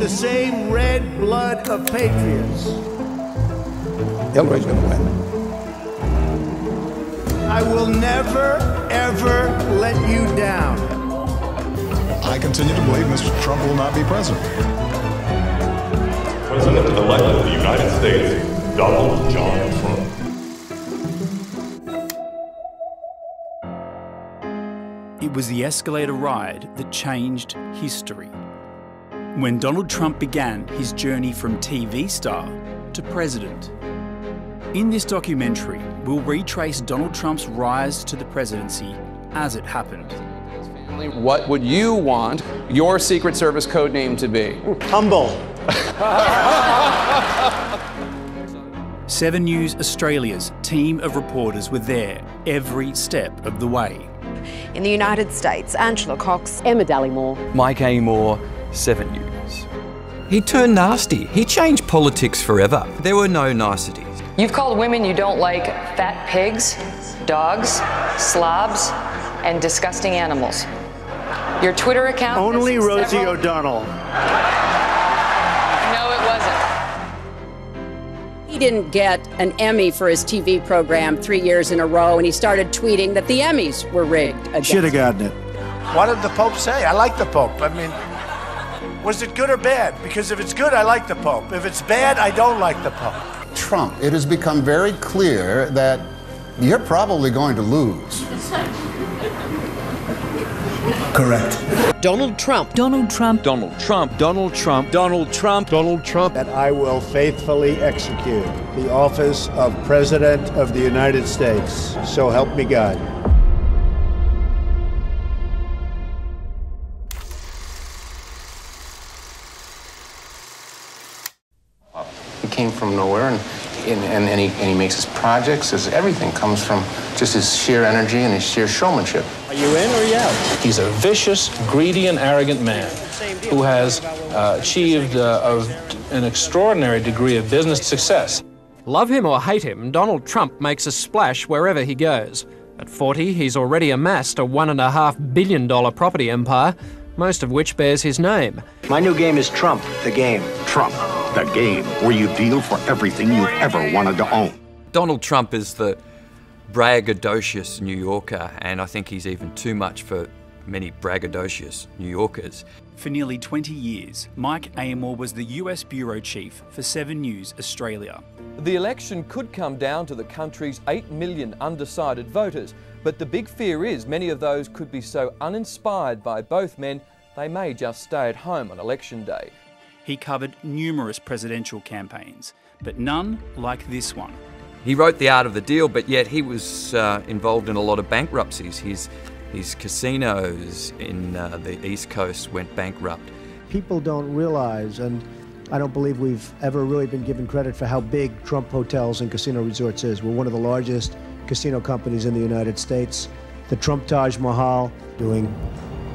the same red blood of patriots. Hillary's going to win. I will never, ever let you down. I continue to believe Mr. Trump will not be president. President-elect of the United States, Donald John Trump. It was the escalator ride that changed history. When Donald Trump began his journey from TV star to president. In this documentary, we'll retrace Donald Trump's rise to the presidency as it happened. What would you want your Secret Service code name to be? Humble. 7 News Australia's team of reporters were there every step of the way. In the United States, Angela Cox, Emma Dallimore, Mike Amor, 7 News. He turned nasty. He changed politics forever. There were no niceties. You've called women you don't like fat pigs, dogs, slobs, and disgusting animals. Your Twitter account... Only Rosie O'Donnell. No, it wasn't. He didn't get an Emmy for his TV program 3 years in a row, and he started tweeting that the Emmys were rigged. Should have gotten it. What did the Pope say? I like the Pope. I mean, was it good or bad? Because if it's good, I like the Pope. If it's bad, I don't like the Pope. Trump, it has become very clear that you're probably going to lose. Correct. Donald Trump. Donald Trump. Donald Trump. Donald Trump. Donald Trump. Donald Trump. That I will faithfully execute the office of President of the United States. So help me God. He came from nowhere, and he makes his projects. Everything comes from just his sheer energy and his sheer showmanship. Are you in or are you out? He's a vicious, greedy, and arrogant man who has achieved an extraordinary degree of business success. Love him or hate him, Donald Trump makes a splash wherever he goes. At 40, he's already amassed a $1.5 billion property empire, most of which bears his name. My new game is Trump, the game. Trump, the game where you deal for everything you've ever wanted to own. Donald Trump is the braggadocious New Yorker, and I think he's even too much for many braggadocious New Yorkers. For nearly 20 years, Mike Amor was the US bureau chief for 7 News Australia. The election could come down to the country's 8 million undecided voters, but the big fear is many of those could be so uninspired by both men, they may just stay at home on election day. He covered numerous presidential campaigns, but none like this one. He wrote The Art of the Deal, but yet he was involved in a lot of bankruptcies. His casinos in the East Coast went bankrupt. People don't realize, and I don't believe we've ever really been given credit for how big Trump Hotels and Casino Resorts is. We're one of the largest casino companies in the United States. The Trump Taj Mahal, doing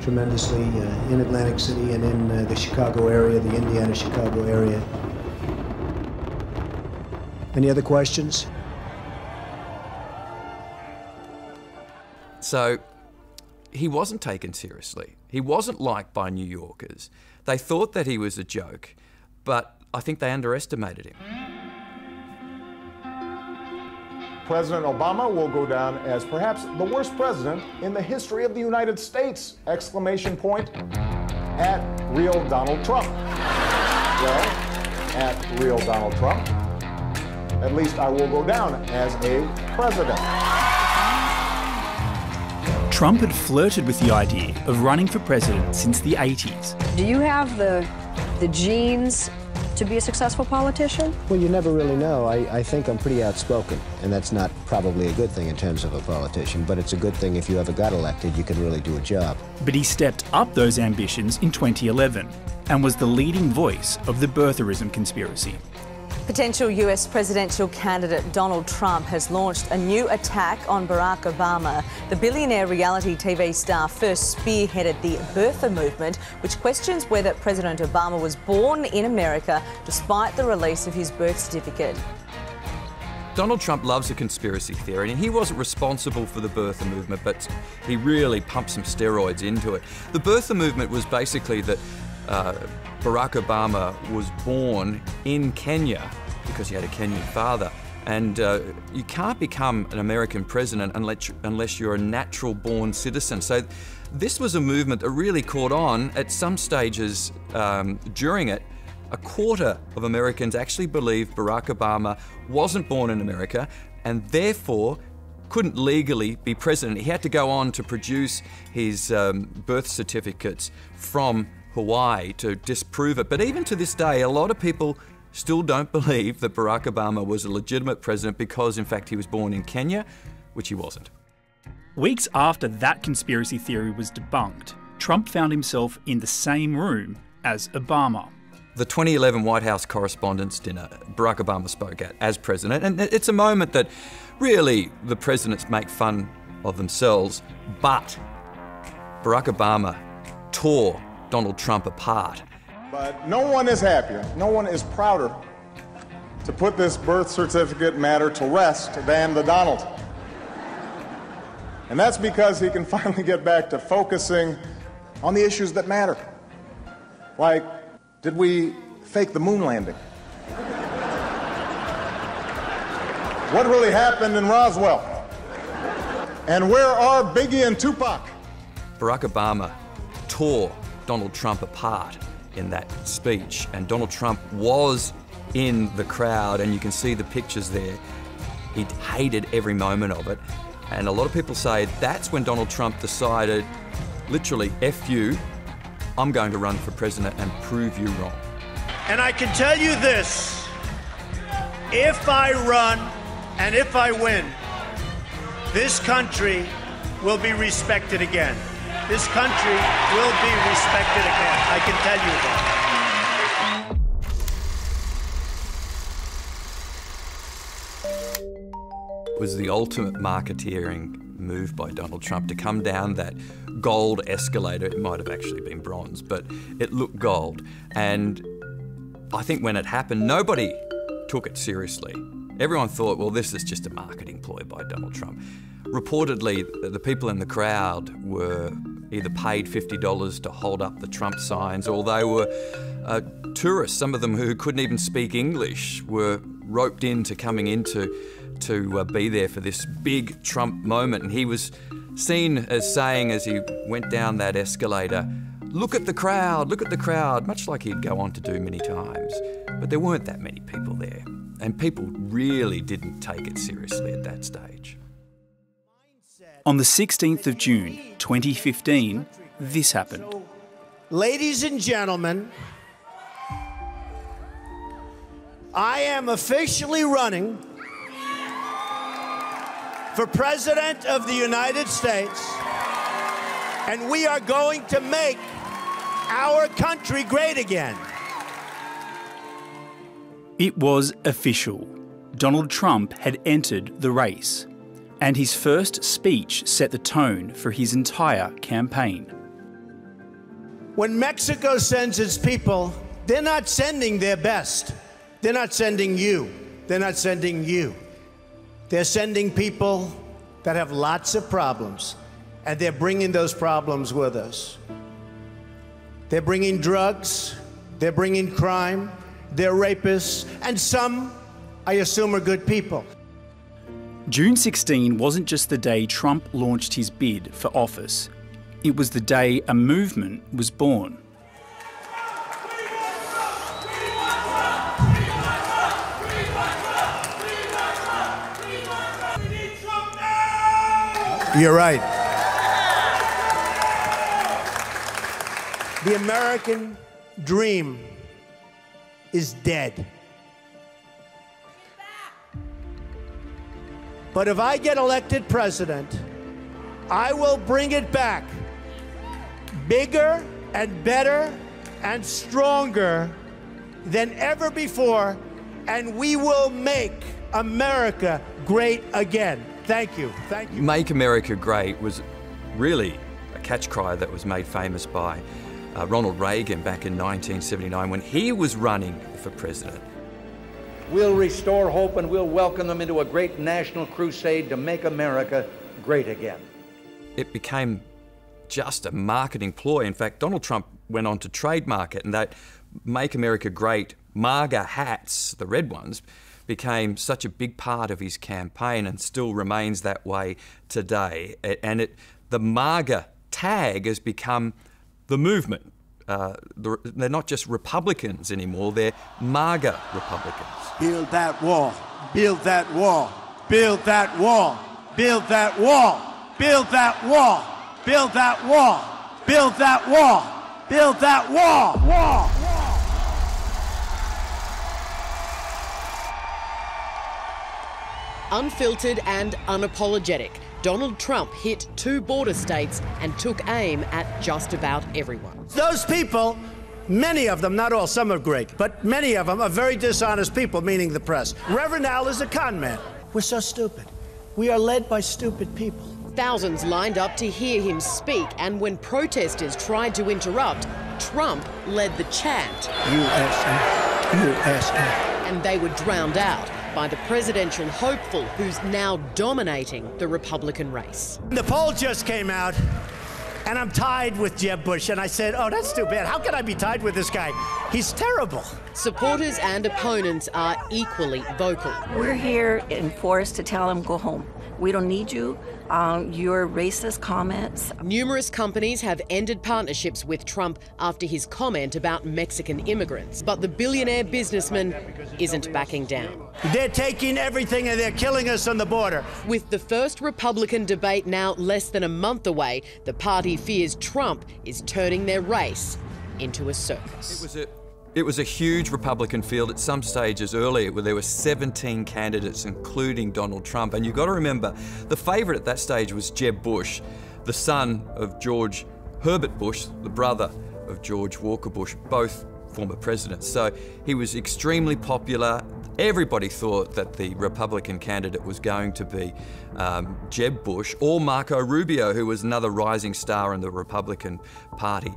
tremendously in Atlantic City and in the Chicago area, the Indiana-Chicago area. Any other questions? So he wasn't taken seriously. He wasn't liked by New Yorkers. They thought that he was a joke, but I think they underestimated him. President Obama will go down as perhaps the worst president in the history of the United States! Exclamation point at real Donald Trump. Well, at real Donald Trump, at least I will go down as a president. Trump had flirted with the idea of running for president since the 80s. Do you have the genes to be a successful politician? Well, you never really know. I think I'm pretty outspoken, and that's not probably a good thing in terms of a politician, but it's a good thing if you ever got elected, you can really do a job. But he stepped up those ambitions in 2011 and was the leading voice of the birtherism conspiracy. Potential US presidential candidate Donald Trump has launched a new attack on Barack Obama. The billionaire reality TV star first spearheaded the birther movement, which questions whether President Obama was born in America despite the release of his birth certificate. Donald Trump loves a conspiracy theory, and he wasn't responsible for the birther movement, but he really pumped some steroids into it. The birther movement was basically that Barack Obama was born in Kenya because he had a Kenyan father. And you can't become an American president unless you're a natural-born citizen. So this was a movement that really caught on. At some stages during it, a quarter of Americans actually believed Barack Obama wasn't born in America and therefore couldn't legally be president. He had to go on to produce his birth certificates from Hawaii to disprove it. But even to this day, a lot of people still don't believe that Barack Obama was a legitimate president because, in fact, he was born in Kenya, which he wasn't. Weeks after that conspiracy theory was debunked, Trump found himself in the same room as Obama. The 2011 White House Correspondents' Dinner, Barack Obama spoke at as president, and it's a moment that really the presidents make fun of themselves, but Barack Obama tore Donald Trump apart. But no one is happier, no one is prouder to put this birth certificate matter to rest than the Donald. And that's because he can finally get back to focusing on the issues that matter. Like, did we fake the moon landing? What really happened in Roswell? And where are Biggie and Tupac? Barack Obama tore Donald Trump apart in that speech, and Donald Trump was in the crowd, and you can see the pictures there. He hated every moment of it, and a lot of people say that's when Donald Trump decided, literally, F you, I'm going to run for president and prove you wrong. And I can tell you this, if I run and if I win, this country will be respected again. This country will be respected again. I can tell you that. It was the ultimate marketeering move by Donald Trump to come down that gold escalator. It might have actually been bronze, but it looked gold. And I think when it happened, nobody took it seriously. Everyone thought, well, this is just a marketing ploy by Donald Trump. Reportedly, the people in the crowd were either paid $50 to hold up the Trump signs, or they were tourists. Some of them who couldn't even speak English were roped into coming in to be there for this big Trump moment. And he was seen as saying, as he went down that escalator, look at the crowd, much like he'd go on to do many times. But there weren't that many people there, and people really didn't take it seriously at that stage. On the 16th of June, 2015, this happened. Ladies and gentlemen, I am officially running for President of the United States, and we are going to make our country great again. It was official. Donald Trump had entered the race, and his first speech set the tone for his entire campaign. When Mexico sends its people, they're not sending their best. They're not sending you. They're not sending you. They're sending people that have lots of problems, and they're bringing those problems with us. They're bringing drugs, they're bringing crime, they're rapists, and some, I assume, are good people. June 16 wasn't just the day Trump launched his bid for office. It was the day a movement was born. You're right. The American dream is dead. But if I get elected president, I will bring it back bigger and better and stronger than ever before, and we will make America great again. Thank you. Thank you. Make America Great was really a catch cry that was made famous by Ronald Reagan back in 1979 when he was running for president. We'll restore hope and we'll welcome them into a great national crusade to make America great again. It became just a marketing ploy. In fact, Donald Trump went on to trademark it, and that Make America Great MAGA hats, the red ones, became such a big part of his campaign and still remains that way today. And the MAGA tag has become the movement. They're not just Republicans anymore, they're MAGA Republicans. Build that wall. Build that wall. Build that wall. Build that wall. Build that wall. Build that wall. Build that wall. Build that wall. Wall. Unfiltered and unapologetic, Donald Trump hit 2 border states and took aim at just about everyone. Those people, many of them, not all, some are great, but many of them are very dishonest people, meaning the press. Reverend Al is a con man. We're so stupid. We are led by stupid people. Thousands lined up to hear him speak, and when protesters tried to interrupt, Trump led the chant. USA, USA. And they were drowned out by the presidential hopeful who's now dominating the Republican race. The poll just came out, and I'm tied with Jeb Bush, and I said, oh, that's too bad. How can I be tied with this guy? He's terrible. Supporters and opponents are equally vocal. We're here in force to tell him, go home. We don't need you. Your racist comments. Numerous companies have ended partnerships with Trump after his comment about Mexican immigrants. But the billionaire businessman isn't backing down. They're taking everything and they're killing us on the border. With the first Republican debate now less than a month away, the party fears Trump is turning their race into a circus. It was a huge Republican field at some stages earlier where there were 17 candidates, including Donald Trump. And you've got to remember, the favourite at that stage was Jeb Bush, the son of George Herbert Bush, the brother of George Walker Bush, both former presidents. So he was extremely popular. Everybody thought that the Republican candidate was going to be Jeb Bush or Marco Rubio, who was another rising star in the Republican Party.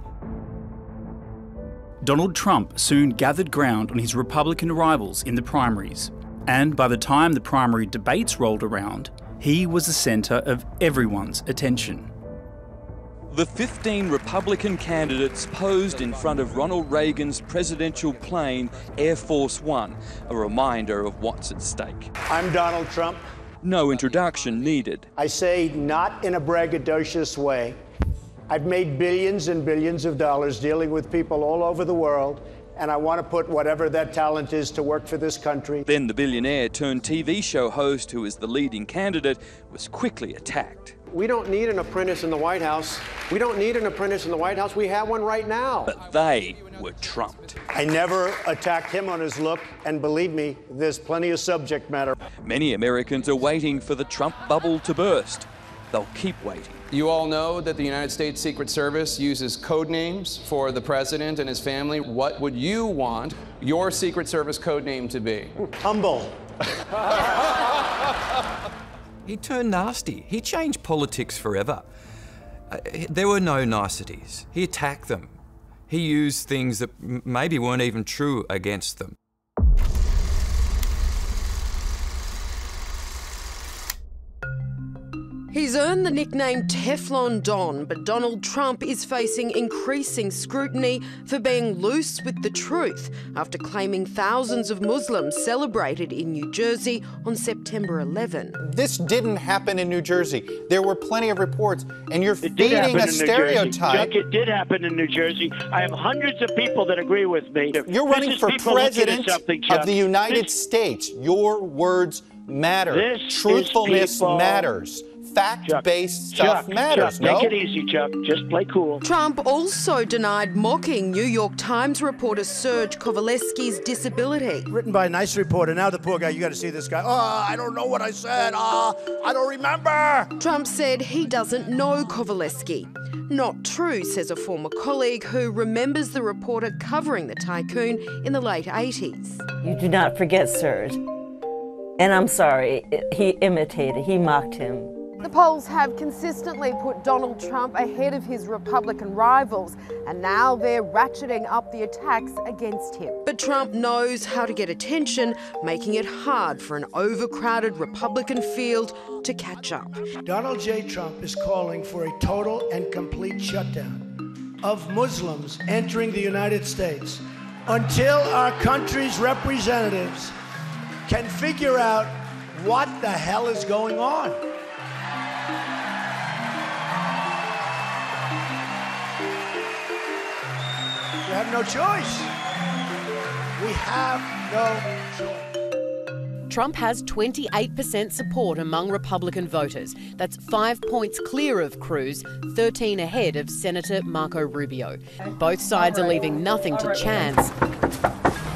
Donald Trump soon gathered ground on his Republican rivals in the primaries, and by the time the primary debates rolled around, he was the centre of everyone's attention. The 15 Republican candidates posed in front of Ronald Reagan's presidential plane, Air Force One, a reminder of what's at stake. I'm Donald Trump. No introduction needed. I say not in a braggadocious way. I've made billions and billions of dollars dealing with people all over the world, and I want to put whatever that talent is to work for this country. Then the billionaire turned TV show host, who is the leading candidate, was quickly attacked. We don't need an apprentice in the White House. We don't need an apprentice in the White House. We have one right now. But they were trumped. I never attacked him on his look, and believe me, there's plenty of subject matter. Many Americans are waiting for the Trump bubble to burst. They'll keep waiting. You all know that the United States Secret Service uses code names for the president and his family. What would you want your Secret Service code name to be? Humble. He turned nasty. He changed politics forever. There were no niceties. He attacked them. He used things that maybe weren't even true against them. He's earned the nickname Teflon Don, but Donald Trump is facing increasing scrutiny for being loose with the truth after claiming thousands of Muslims celebrated in New Jersey on September 11. This didn't happen in New Jersey. There were plenty of reports, and you're feeding a stereotype. Chuck, it did happen in New Jersey. I have hundreds of people that agree with me. You're running for president of the United States. Your words matter. Truthfulness matters. Fact-based stuff matters, no? Take it easy, Chuck. Just play cool. Trump also denied mocking New York Times reporter Serge Kovaleski's disability. Written by a nice reporter. Now the poor guy, you got to see this guy. Oh, I don't know what I said. Oh, I don't remember. Trump said he doesn't know Kovaleski. Not true, says a former colleague who remembers the reporter covering the tycoon in the late 80s. You do not forget Serge. And I'm sorry, he imitated, he mocked him. The polls have consistently put Donald Trump ahead of his Republican rivals, and now they're ratcheting up the attacks against him. But Trump knows how to get attention, making it hard for an overcrowded Republican field to catch up. Donald J. Trump is calling for a total and complete shutdown of Muslims entering the United States until our country's representatives can figure out what the hell is going on. We have no choice. We have no choice. Trump has 28% support among Republican voters. That's 5 points clear of Cruz, 13 ahead of Senator Marco Rubio. Both sides are leaving nothing to chance,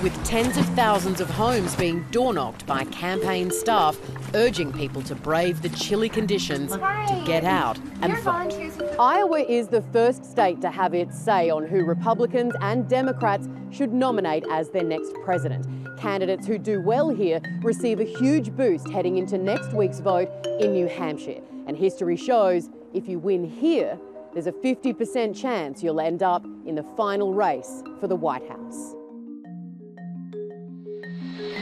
with tens of thousands of homes being door-knocked by campaign staff urging people to brave the chilly conditions to get out and vote. Iowa is the first state to have its say on who Republicans and Democrats should nominate as their next president. Candidates who do well here receive a huge boost heading into next week's vote in New Hampshire. And history shows if you win here, there's a 50% chance you'll end up in the final race for the White House.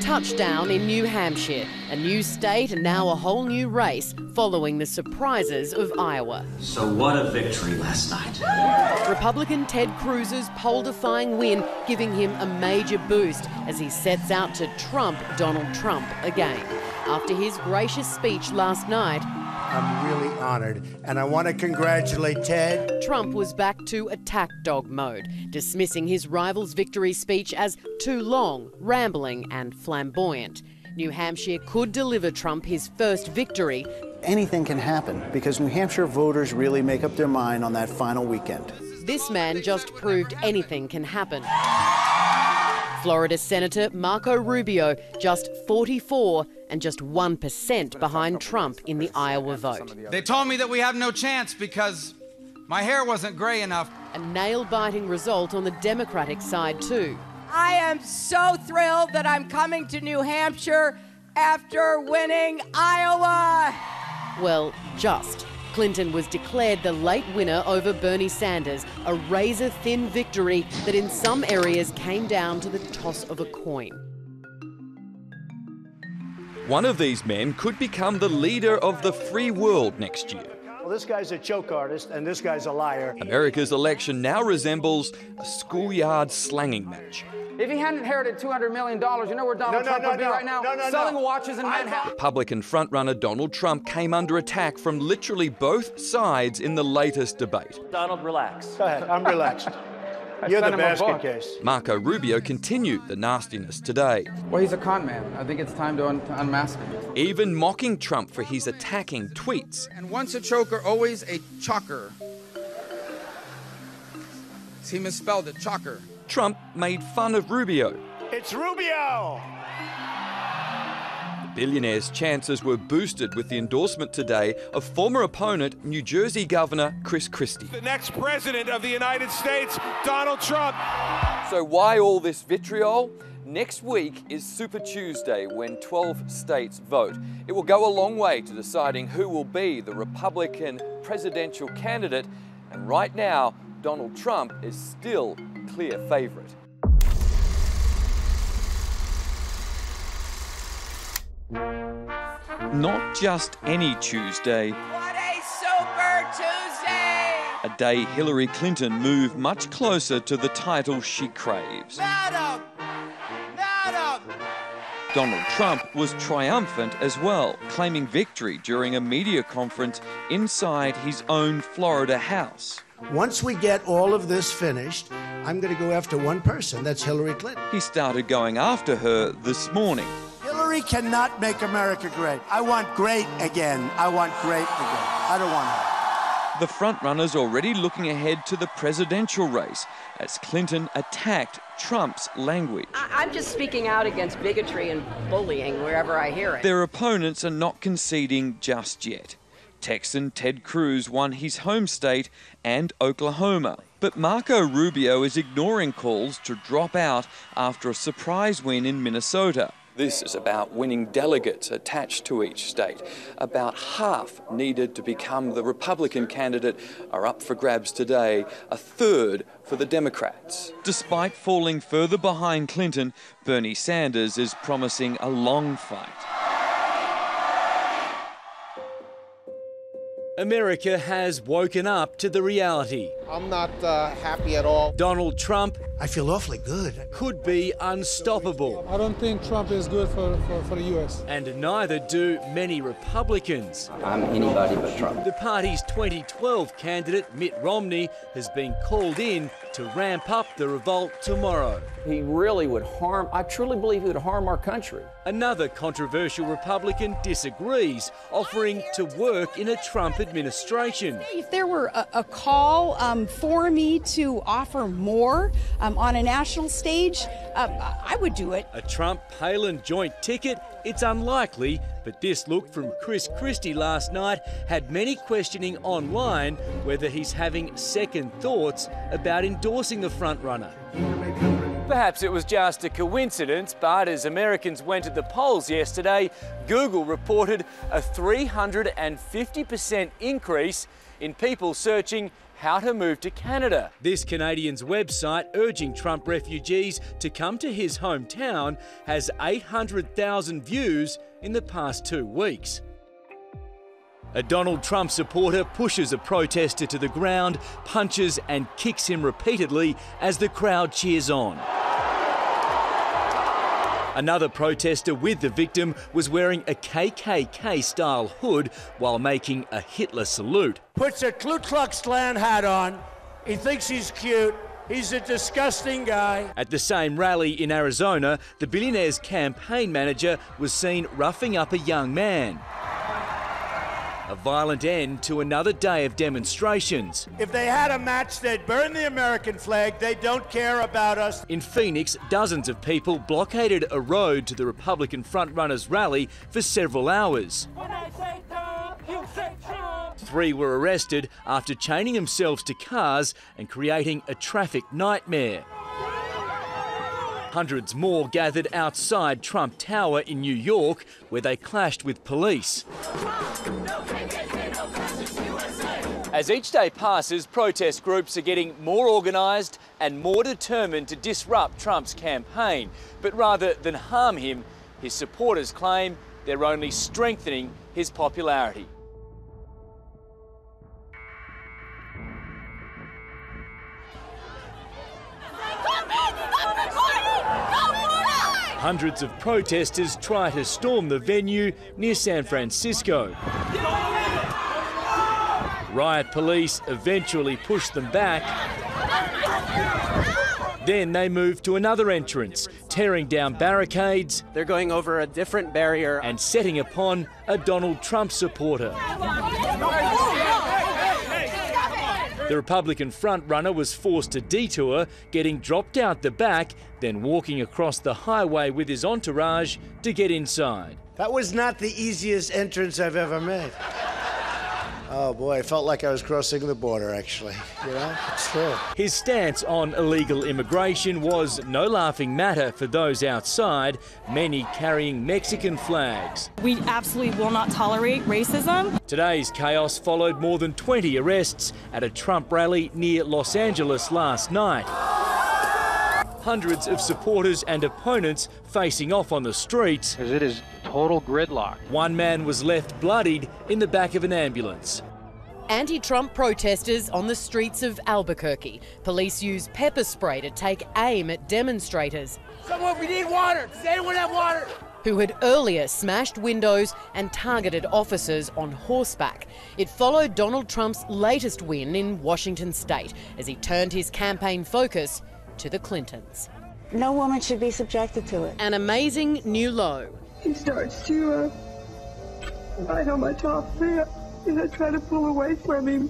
Touchdown in New Hampshire, a new state and now a whole new race following the surprises of Iowa. So what a victory last night. Republican Ted Cruz's poll-defying win giving him a major boost as he sets out to trump Donald Trump again. After his gracious speech last night, I'm really honored, and I want to congratulate Ted. Trump was back to attack dog mode, dismissing his rival's victory speech as too long, rambling and flamboyant. New Hampshire could deliver Trump his first victory. Anything can happen because New Hampshire voters really make up their mind on that final weekend. This man just proved anything can happen. Florida Senator Marco Rubio, just 44 and just 1% behind Trump in the Iowa vote. They told me that we have no chance because my hair wasn't gray enough. A nail-biting result on the Democratic side too. I am so thrilled that I'm coming to New Hampshire after winning Iowa. Well, just. Clinton was declared the late winner over Bernie Sanders, a razor-thin victory that in some areas came down to the toss of a coin. One of these men could become the leader of the free world next year. Well, this guy's a joke artist, and this guy's a liar. America's election now resembles a schoolyard slanging match. If he hadn't inherited $200 million, you know where Donald Trump would be right now? Selling watches in Manhattan. Republican frontrunner Donald Trump came under attack from literally both sides in the latest debate. Donald, relax. Go ahead, I'm relaxed. You're the basket case. Marco Rubio continued the nastiness today. Well, he's a con man. I think it's time to unmask him. Even mocking Trump for his attacking tweets. And once a choker, always a chocker. He misspelled it, chocker. Trump made fun of Rubio. It's Rubio! The billionaire's chances were boosted with the endorsement today of former opponent, New Jersey Governor Chris Christie. The next president of the United States, Donald Trump. So why all this vitriol? Next week is Super Tuesday when 12 states vote. It will go a long way to deciding who will be the Republican presidential candidate. And right now, Donald Trump is still clear favourite. Not just any Tuesday. What a Super Tuesday! A day Hillary Clinton moved much closer to the title she craves. Madam! Madam! Donald Trump was triumphant as well, claiming victory during a media conference inside his own Florida house. Once we get all of this finished, I'm going to go after one person. That's Hillary Clinton. He started going after her this morning. Hillary cannot make America great. I want great again. I want great again. I don't want her. The frontrunner's already looking ahead to the presidential race as Clinton attacked Trump's language. I'm just speaking out against bigotry and bullying wherever I hear it. Their opponents are not conceding just yet. Texan Ted Cruz won his home state and Oklahoma. But Marco Rubio is ignoring calls to drop out after a surprise win in Minnesota. This is about winning delegates attached to each state. About half needed to become the Republican candidate are up for grabs today, a third for the Democrats. Despite falling further behind Clinton, Bernie Sanders is promising a long fight. America has woken up to the reality. I'm not happy at all. Donald Trump, I feel awfully good, could be unstoppable. I don't think Trump is good for the U.S. And neither do many Republicans. I'm anybody but Trump. The party's 2012 candidate, Mitt Romney, has been called in to ramp up the revolt tomorrow. He really would harm, I truly believe he would harm our country. Another controversial Republican disagrees, offering to work in a Trump administration. If there were a call for me to offer more on a national stage, I would do it. A Trump-Palin joint ticket? It's unlikely, but this look from Chris Christie last night had many questioning online whether he's having second thoughts about endorsing the frontrunner. Perhaps it was just a coincidence, but as Americans went to the polls yesterday, Google reported a 350% increase in people searching how to move to Canada. This Canadian's website, urging Trump refugees to come to his hometown, has 800,000 views in the past 2 weeks. A Donald Trump supporter pushes a protester to the ground, punches and kicks him repeatedly as the crowd cheers on. Another protester with the victim was wearing a KKK-style hood while making a Hitler salute. Puts a Ku Klux Klan hat on. He thinks he's cute. He's a disgusting guy. At the same rally in Arizona, the billionaire's campaign manager was seen roughing up a young man. A violent end to another day of demonstrations. If they had a match, they'd burn the American flag. They don't care about us. In Phoenix, dozens of people blockaded a road to the Republican frontrunner's rally for several hours. When I say Trump, you say Trump. 3 were arrested after chaining themselves to cars and creating a traffic nightmare. Hundreds more gathered outside Trump Tower in New York, where they clashed with police. As each day passes, protest groups are getting more organised and more determined to disrupt Trump's campaign. But rather than harm him, his supporters claim they're only strengthening his popularity. Hundreds of protesters try to storm the venue near San Francisco. Riot police eventually push them back. Then they move to another entrance, tearing down barricades. They're going over a different barrier and setting upon a Donald Trump supporter. The Republican frontrunner was forced to detour, getting dropped out the back, then walking across the highway with his entourage to get inside. That was not the easiest entrance I've ever made. Oh boy, I felt like I was crossing the border, actually. You know, it's true. His stance on illegal immigration was no laughing matter for those outside, many carrying Mexican flags. We absolutely will not tolerate racism. Today's chaos followed more than 20 arrests at a Trump rally near Los Angeles last night. Hundreds of supporters and opponents facing off on the streets. Because it is total gridlock. One man was left bloodied in the back of an ambulance. Anti-Trump protesters on the streets of Albuquerque. Police use pepper spray to take aim at demonstrators. Someone, we need water. Does anyone have water? Who had earlier smashed windows and targeted officers on horseback. It followed Donald Trump's latest win in Washington state as he turned his campaign focus to the Clintons. No woman should be subjected to it. An amazing new low. He starts to bite on my top lip, and I try to pull away from him.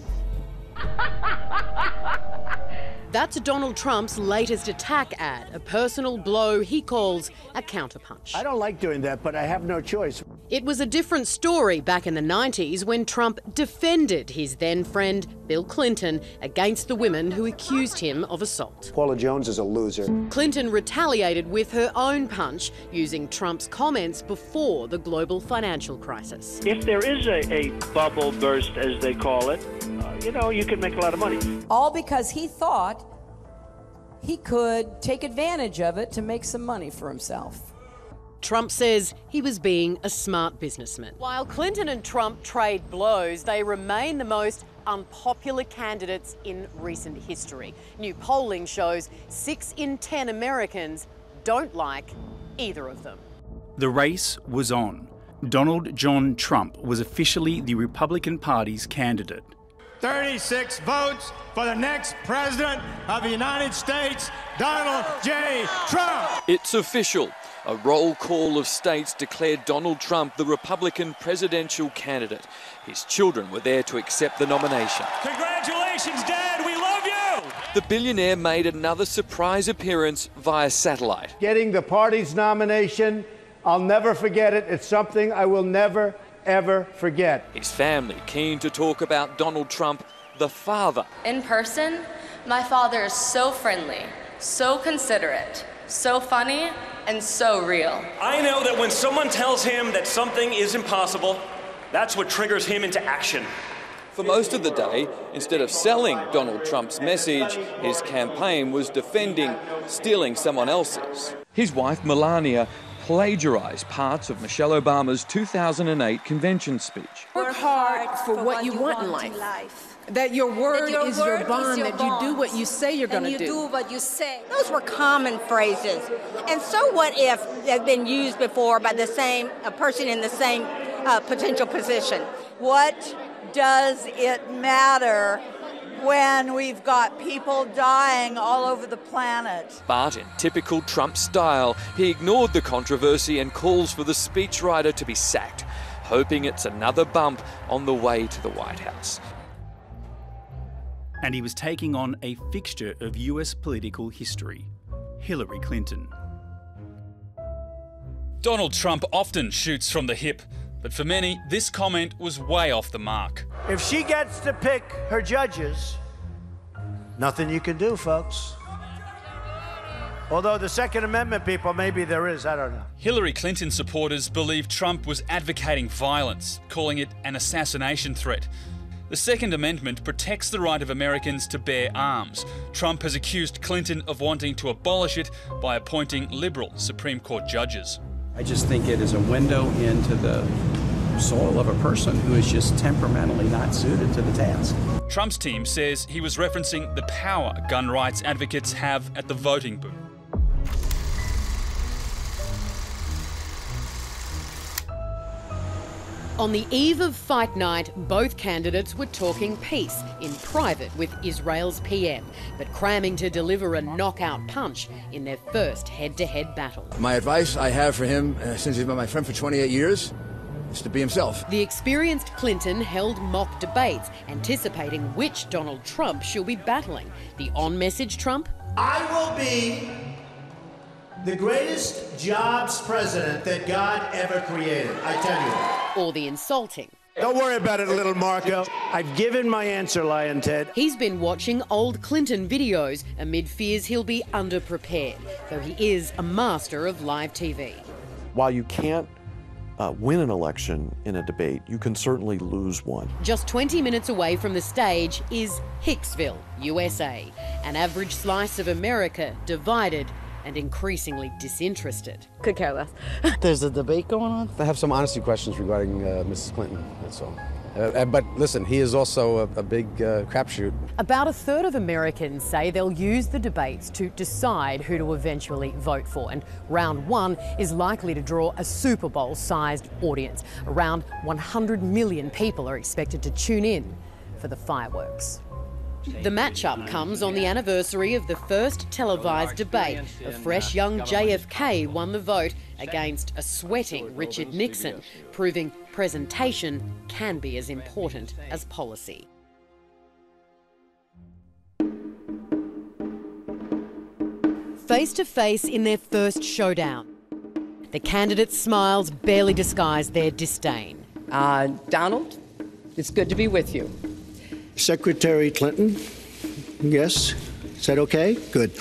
That's Donald Trump's latest attack ad, a personal blow he calls a counterpunch. I don't like doing that, but I have no choice. It was a different story back in the 90s when Trump defended his then friend Bill Clinton against the women who accused him of assault. Paula Jones is a loser. Clinton retaliated with her own punch, using Trump's comments before the global financial crisis. If there is a bubble burst, as they call it, you can make a lot of money. All because he thought he could take advantage of it to make some money for himself. Trump says he was being a smart businessman. While Clinton and Trump trade blows, they remain the most unpopular candidates in recent history. New polling shows 6 in 10 Americans don't like either of them. The race was on. Donald John Trump was officially the Republican Party's candidate. 36 votes for the next president of the United States, Donald J. Trump. It's official. A roll call of states declared Donald Trump the Republican presidential candidate. His children were there to accept the nomination. Congratulations, Dad, we love you! The billionaire made another surprise appearance via satellite. Getting the party's nomination, I'll never forget it. It's something I will never, ever forget. His family keen to talk about Donald Trump, the father. In person, my father is so friendly, so considerate, so funny, and so real. I know that when someone tells him that something is impossible, that's what triggers him into action. For most of the day, instead of selling Donald Trump's message, his campaign was defending stealing someone else's. His wife, Melania, plagiarised parts of Michelle Obama's 2008 convention speech. Work hard for what you want in life. That your word is your bond, that you do what you say you're going to do. And you do what you say. Those were common phrases. And so what if they've been used before by the same person in the same potential position? What does it matter when we've got people dying all over the planet? But in typical Trump style, he ignored the controversy and calls for the speechwriter to be sacked, hoping it's another bump on the way to the White House. And he was taking on a fixture of US political history, Hillary Clinton. Donald Trump often shoots from the hip, but for many, this comment was way off the mark. If she gets to pick her judges, nothing you can do, folks. Although the Second Amendment people, maybe there is, I don't know. Hillary Clinton supporters believe Trump was advocating violence, calling it an assassination threat. The Second Amendment protects the right of Americans to bear arms. Trump has accused Clinton of wanting to abolish it by appointing liberal Supreme Court judges. I just think it is a window into the soul of a person who is just temperamentally not suited to the task. Trump's team says he was referencing the power gun rights advocates have at the voting booth. On the eve of fight night, both candidates were talking peace in private with Israel's PM, but cramming to deliver a knockout punch in their first head-to-head battle. My advice I have for him, since he's been my friend for 28 years, is to be himself. The experienced Clinton held mock debates, anticipating which Donald Trump she'll be battling. The on-message Trump? I will be the greatest jobs president that God ever created, I tell you. Or the insulting? Don't worry about it, little Marco. I've given my answer, Lion Ted. He's been watching old Clinton videos amid fears he'll be underprepared, though he is a master of live TV. While you can't win an election in a debate, you can certainly lose one. Just 20 minutes away from the stage is Hicksville, USA, an average slice of America divided and increasingly disinterested. Could care less. There's a debate going on? I have some honesty questions regarding Mrs. Clinton, that's all. But listen, he is also a big crapshoot. About a third of Americans say they'll use the debates to decide who to eventually vote for, and round one is likely to draw a Super Bowl-sized audience. Around 100 million people are expected to tune in for the fireworks. The matchup comes on the anniversary of the first televised debate. A fresh young JFK won the vote against a sweating Richard Nixon, proving presentation can be as important as policy. Face to face in their first showdown, the candidates' smiles barely disguise their disdain. Donald, it's good to be with you. Secretary Clinton, yes. Is that okay? Good.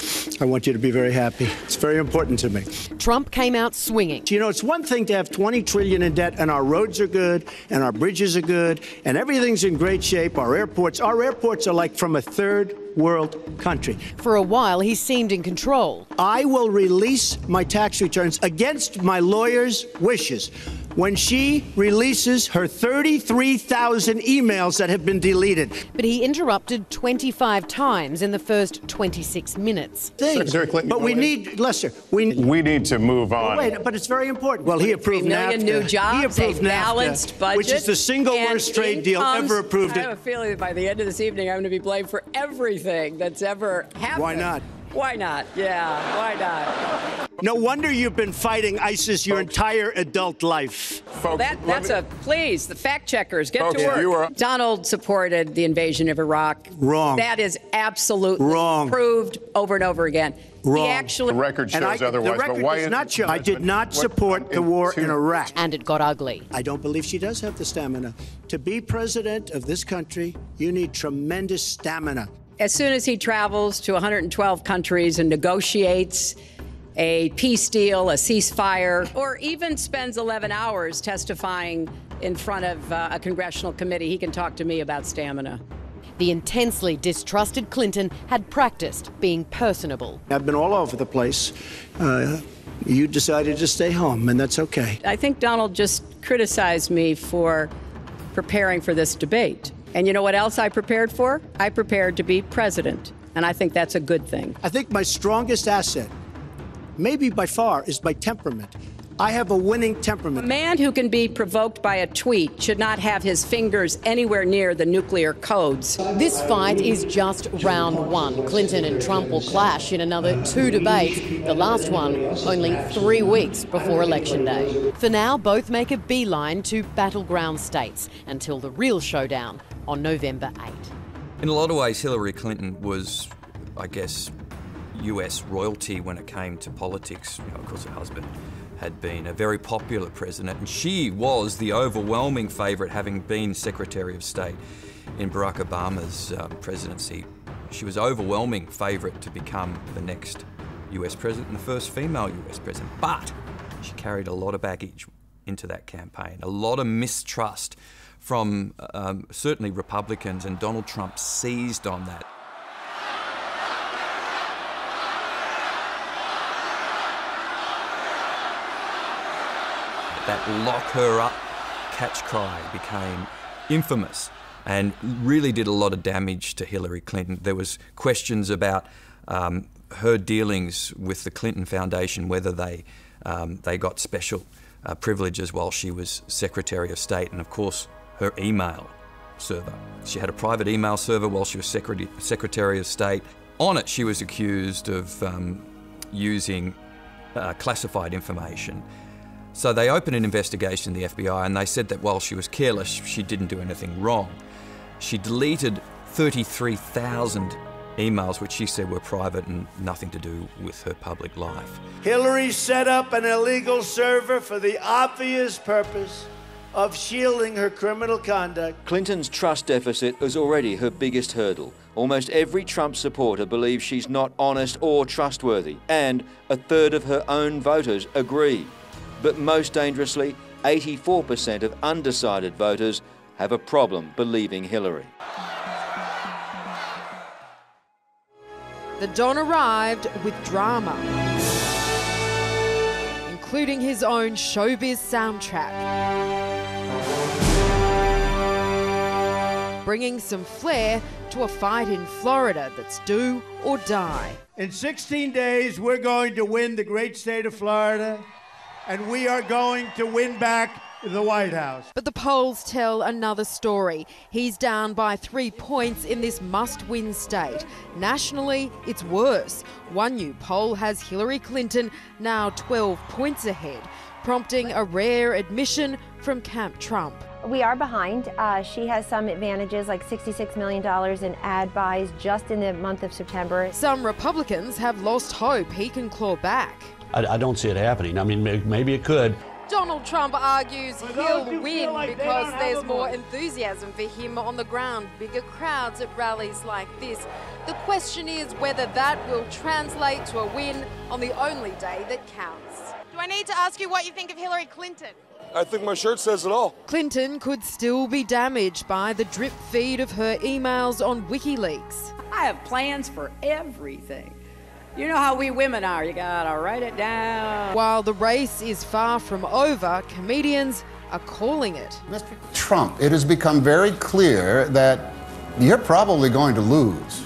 I want you to be very happy. It's very important to me. Trump came out swinging. You know, it's one thing to have $20 trillion in debt, and our roads are good, and our bridges are good, and everything's in great shape. Our airports are like from a third world country. For a while, he seemed in control. I will release my tax returns against my lawyer's wishes when she releases her 33,000 emails that have been deleted. But he interrupted 25 times in the first 26 minutes. Secretary Clinton, but we need, Lester, we need to move on. Wait, but it's very important. Well, he approved 3 million NAFTA. new jobs, He approved a balanced NAFTA, budget, which is the single worst trade deal ever approved. I have a feeling that by the end of this evening, I'm going to be blamed for everything that's ever happened. Why not? Why not? Yeah, why not? No wonder you've been fighting ISIS your entire adult life. Folks, please, the fact checkers, get folks, to work. Donald supported the invasion of Iraq. Wrong. That is absolutely wrong. Proved over and over again. Wrong. The record shows otherwise. The record but why does is not show. I did not support the war in Iraq. And it got ugly. I don't believe she does have the stamina. To be president of this country, you need tremendous stamina. As soon as he travels to 112 countries and negotiates a peace deal, a ceasefire, or even spends 11 hours testifying in front of a congressional committee, he can talk to me about stamina. The intensely distrusted Clinton had practiced being personable. I've been all over the place. You decided to stay home, and that's okay. I think Donald just criticized me for preparing for this debate. And you know what else I prepared for? I prepared to be president, and I think that's a good thing. I think my strongest asset, maybe by far, is my temperament. I have a winning temperament. A man who can be provoked by a tweet should not have his fingers anywhere near the nuclear codes. This fight is just round one. Clinton and Trump will clash in another 2 debates, the last one only 3 weeks before Election Day. For now, both make a beeline to battleground states until the real showdown on November 8. In a lot of ways, Hillary Clinton was, I guess, US royalty when it came to politics. You know, of course, her husband had been a very popular president, and she was the overwhelming favourite, having been Secretary of State in Barack Obama's presidency. She was overwhelming favourite to become the next US president and the first female US president. But she carried a lot of baggage into that campaign, a lot of mistrust from certainly Republicans, and Donald Trump seized on that. That lock her up catch cry became infamous and really did a lot of damage to Hillary Clinton. There was questions about her dealings with the Clinton Foundation, whether they got special privileges while she was Secretary of State, and of course her email server. She had a private email server while she was Secretary of State. On it, she was accused of using classified information. So they opened an investigation, the FBI, and they said that while she was careless, she didn't do anything wrong. She deleted 33,000 emails, which she said were private and nothing to do with her public life. Hillary set up an illegal server for the obvious purpose of shielding her criminal conduct. Clinton's trust deficit is already her biggest hurdle. Almost every Trump supporter believes she's not honest or trustworthy, and a third of her own voters agree. But most dangerously, 84% of undecided voters have a problem believing Hillary. The Don arrived with drama, including his own showbiz soundtrack, bringing some flair to a fight in Florida that's do or die. In 16 days, we're going to win the great state of Florida, and we are going to win back the White House. But the polls tell another story. He's down by 3 points in this must-win state. Nationally, it's worse. One new poll has Hillary Clinton now 12 points ahead, prompting a rare admission from Camp Trump. We are behind. She has some advantages, like $66 million in ad buys just in the month of September. Some Republicans have lost hope he can claw back. I don't see it happening. I mean, maybe it could. Donald Trump argues he'll win because there's more enthusiasm for him on the ground, bigger crowds at rallies like this. The question is whether that will translate to a win on the only day that counts. Do I need to ask you what you think of Hillary Clinton? I think my shirt says it all. Clinton could still be damaged by the drip feed of her emails on WikiLeaks. I have plans for everything. You know how we women are, you gotta write it down. While the race is far from over, comedians are calling it. Mr. Trump, it has become very clear that you're probably going to lose.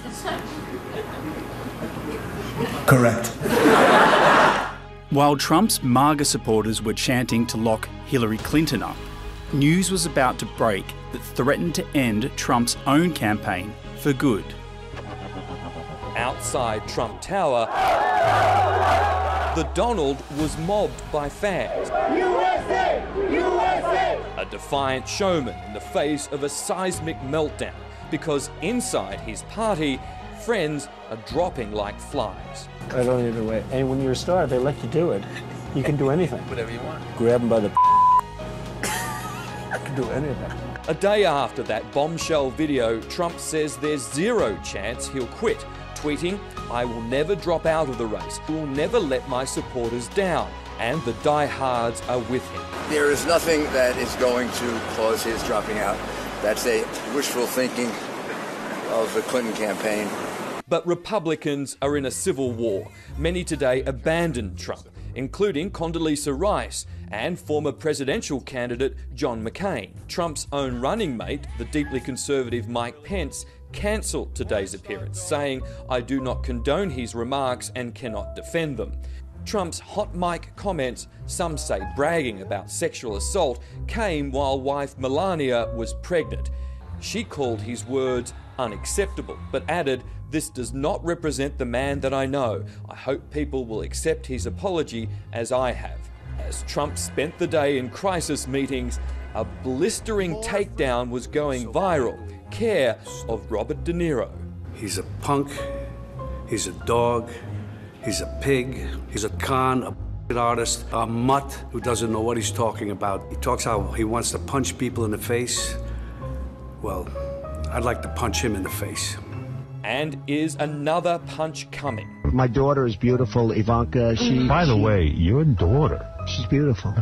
Correct. While Trump's MAGA supporters were chanting to lock Hillary Clinton up, news was about to break that threatened to end Trump's own campaign for good. Outside Trump Tower, the Donald was mobbed by fans. USA! USA! A defiant showman in the face of a seismic meltdown, because inside his party, friends are dropping like flies. I don't either way. And when you're a star, they let you do it. You can do anything. Whatever you want. Grab them by the I can do anything. A day after that bombshell video, Trump says there's zero chance he'll quit, tweeting, "I will never drop out of the race. I will never let my supporters down." And the diehards are with him. There is nothing that is going to cause his dropping out. That's a wishful thinking of the Clinton campaign. But Republicans are in a civil war. Many today abandoned Trump, including Condoleezza Rice and former presidential candidate John McCain. Trump's own running mate, the deeply conservative Mike Pence, cancelled today's appearance, saying, "I do not condone his remarks and cannot defend them." Trump's hot mic comments, some say bragging about sexual assault, came while wife Melania was pregnant. She called his words unacceptable, but added, "This does not represent the man that I know. I hope people will accept his apology as I have." As Trump spent the day in crisis meetings, a blistering takedown was going viral. Care of Robert De Niro. He's a punk, he's a dog, he's a pig, he's a con, a artist, a mutt who doesn't know what he's talking about. He talks how he wants to punch people in the face. Well, I'd like to punch him in the face. And is another punch coming? My daughter is beautiful, Ivanka. By the way, your daughter. She's beautiful.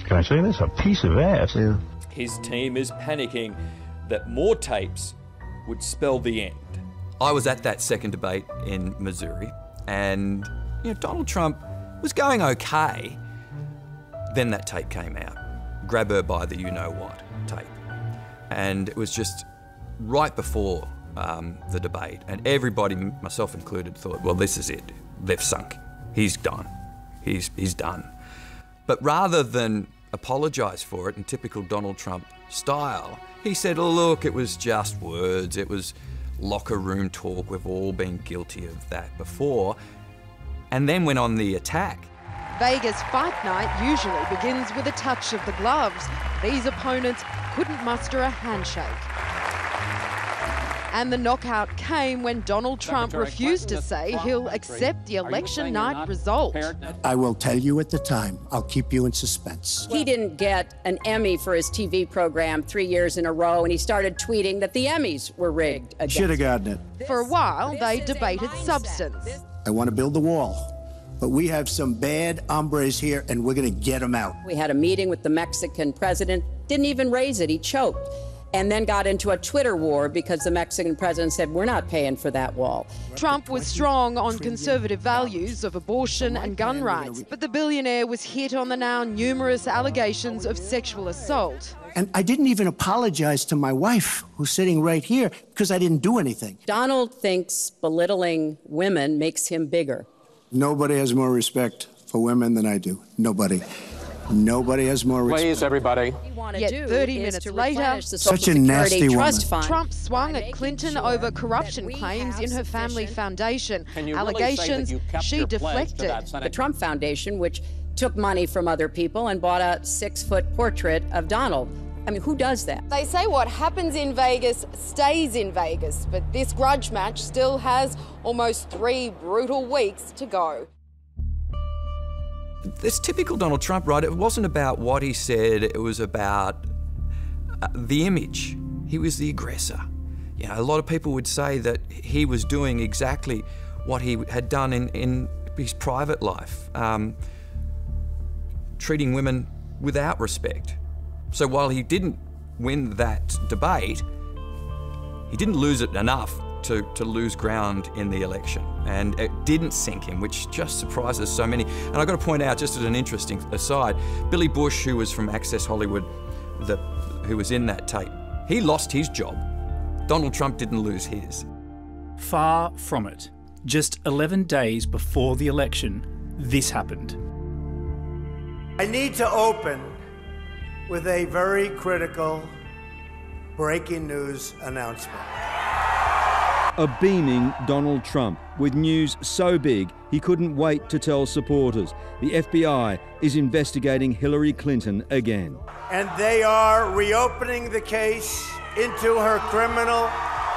Can I say this? A piece of ass. Yeah. His team is panicking that more tapes would spell the end. I was at that second debate in Missouri, and Donald Trump was going okay. Then that tape came out. Grab her by the you-know-what tape. And it was just right before the debate, and everybody, myself included, thought, well, this is it. They've sunk. He's done. He's done. But rather than apologise for it in typical Donald Trump style, he said, look, it was just words. It was locker room talk. We've all been guilty of that before. And then went on the attack. Vegas fight night usually begins with a touch of the gloves. These opponents couldn't muster a handshake. And the knockout came when Donald Trump refused to say he'll accept the election night result. I will tell you at the time. I'll keep you in suspense. He didn't get an Emmy for his TV program 3 years in a row, and he started tweeting that the Emmys were rigged against him. Should have gotten it. For a while, they debated substance. I want to build the wall. But we have some bad hombres here, and we're going to get them out. We had a meeting with the Mexican president, didn't even raise it, he choked, and then got into a Twitter war because the Mexican president said, we're not paying for that wall. Trump was strong on conservative values of abortion and gun rights, but the billionaire was hit on the now numerous allegations of sexual assault. And I didn't even apologize to my wife, who's sitting right here, because I didn't do anything. Donald thinks belittling women makes him bigger. Nobody has more respect for women than I do. Nobody. Nobody has more respect. Please, everybody. Yet 30 minutes later, such a nasty woman. Trump swung at Clinton over corruption claims in her family foundation. Allegations she deflected. The Trump Foundation, which took money from other people and bought a 6-foot portrait of Donald. I mean, who does that? They say what happens in Vegas stays in Vegas, but this grudge match still has almost 3 brutal weeks to go. It's typical Donald Trump, right? It wasn't about what he said, it was about the image. He was the aggressor. You know, a lot of people would say that he was doing exactly what he had done in his private life, treating women without respect. So while he didn't win that debate, he didn't lose it enough to lose ground in the election. And it didn't sink him, which just surprises so many. And I've got to point out, just as an interesting aside, Billy Bush, who was from Access Hollywood, who was in that tape, he lost his job. Donald Trump didn't lose his. Far from it. Just 11 days before the election, this happened. I need to open with a very critical breaking news announcement. A beaming Donald Trump with news so big he couldn't wait to tell supporters. The FBI is investigating Hillary Clinton again. And they are reopening the case into her criminal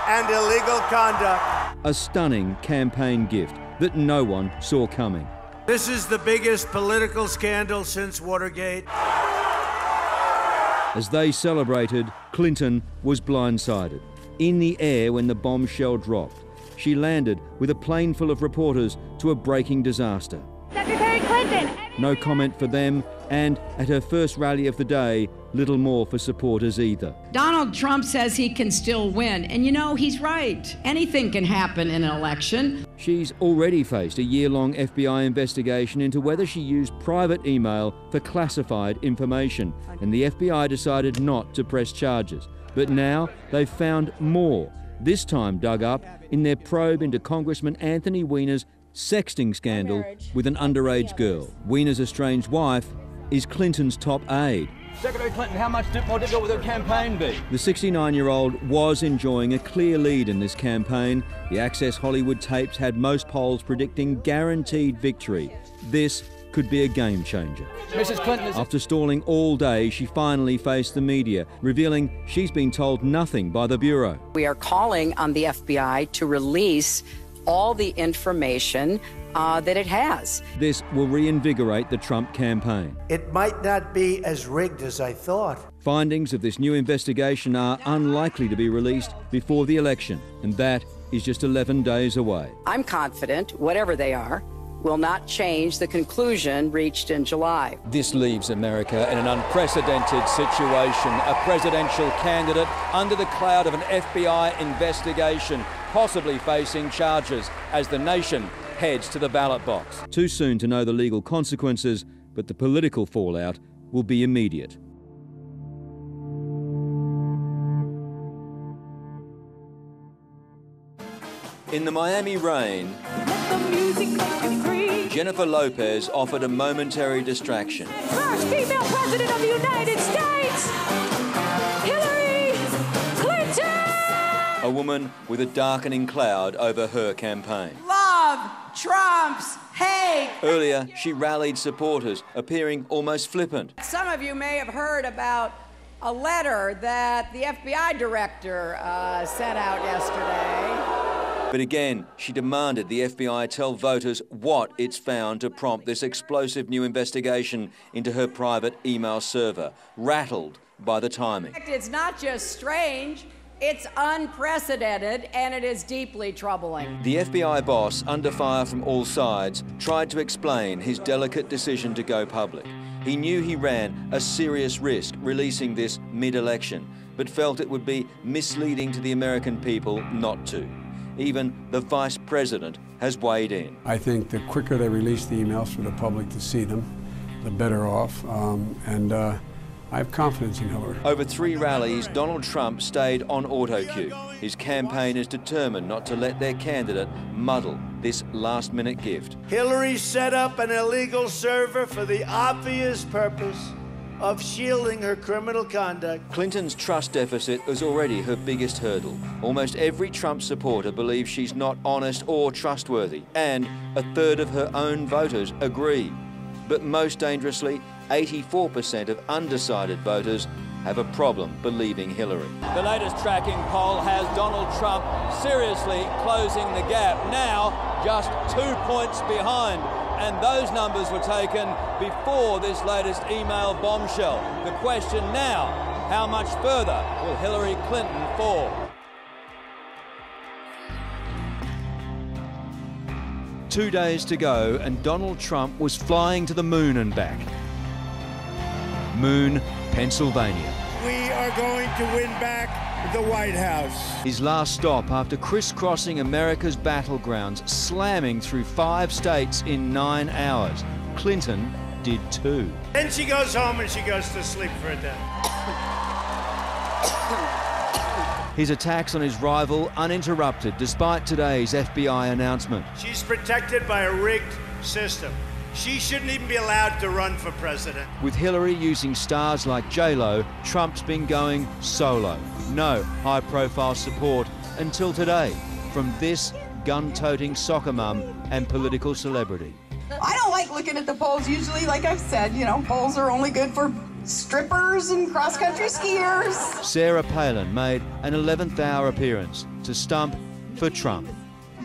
and illegal conduct. A stunning campaign gift that no one saw coming. This is the biggest political scandal since Watergate. As they celebrated, Clinton was blindsided. In the air when the bombshell dropped, she landed with a plane full of reporters to a breaking disaster. Secretary Clinton! No comment for them, and at her first rally of the day, little more for supporters either. Donald Trump says he can still win, and you know, he's right. Anything can happen in an election. She's already faced a year-long FBI investigation into whether she used private email for classified information, and the FBI decided not to press charges. But now they've found more, this time dug up in their probe into Congressman Anthony Weiner's sexting scandal with an underage girl. Weiner's estranged wife is Clinton's top aide. Secretary Clinton, how much more difficult will their campaign be? The 69-year-old was enjoying a clear lead in this campaign. The Access Hollywood tapes had most polls predicting guaranteed victory. This could be a game changer. Mrs. Clinton, after stalling all day, she finally faced the media, revealing she's been told nothing by the Bureau. We are calling on the FBI to release all the information that it has. This will reinvigorate the Trump campaign. It might not be as rigged as I thought. Findings of this new investigation are unlikely to be released before the election, and that is just 11 days away. I'm confident, whatever they are, will not change the conclusion reached in July. This leaves America in an unprecedented situation. A presidential candidate under the cloud of an FBI investigation, possibly facing charges as the nation heads to the ballot box. Too soon to know the legal consequences, but the political fallout will be immediate. In the Miami rain, Jennifer Lopez offered a momentary distraction. First female president of the United States, Hillary Clinton! A woman with a darkening cloud over her campaign. Love trumps hate. Earlier, she rallied supporters, appearing almost flippant. Some of you may have heard about a letter that the FBI director sent out yesterday. But again, she demanded the FBI tell voters what it's found to prompt this explosive new investigation into her private email server, rattled by the timing. It's not just strange, it's unprecedented, and it is deeply troubling. The FBI boss, under fire from all sides, tried to explain his delicate decision to go public. He knew he ran a serious risk releasing this mid-election, but felt it would be misleading to the American people not to. Even the Vice President has weighed in. I think the quicker they release the emails for the public to see them, the better off. I have confidence in Hillary. Over 3 rallies, Donald Trump stayed on auto cue. His campaign is determined not to let their candidate muddle this last-minute gift. Hillary set up an illegal server for the obvious purpose of shielding her criminal conduct. Clinton's trust deficit is already her biggest hurdle. Almost every Trump supporter believes she's not honest or trustworthy, and a third of her own voters agree. But most dangerously, 84% of undecided voters have a problem believing Hillary. The latest tracking poll has Donald Trump seriously closing the gap, now just 2 points behind. and those numbers were taken before this latest email bombshell. The question now, how much further will Hillary Clinton fall? 2 days to go and Donald Trump was flying to the moon and back. Moon, Pennsylvania. We are going to win back the White House. His last stop after crisscrossing America's battlegrounds, slamming through 5 states in 9 hours. Clinton did too. Then she goes home and she goes to sleep for a day. His attacks on his rival uninterrupted despite today's FBI announcement. She's protected by a rigged system. She shouldn't even be allowed to run for president. With Hillary using stars like J-Lo, Trump's been going solo. No high-profile support until today from this gun-toting soccer mum and political celebrity. I don't like looking at the polls usually. Like I've said, you know, polls are only good for strippers and cross-country skiers. Sarah Palin made an 11th hour appearance to stump for Trump.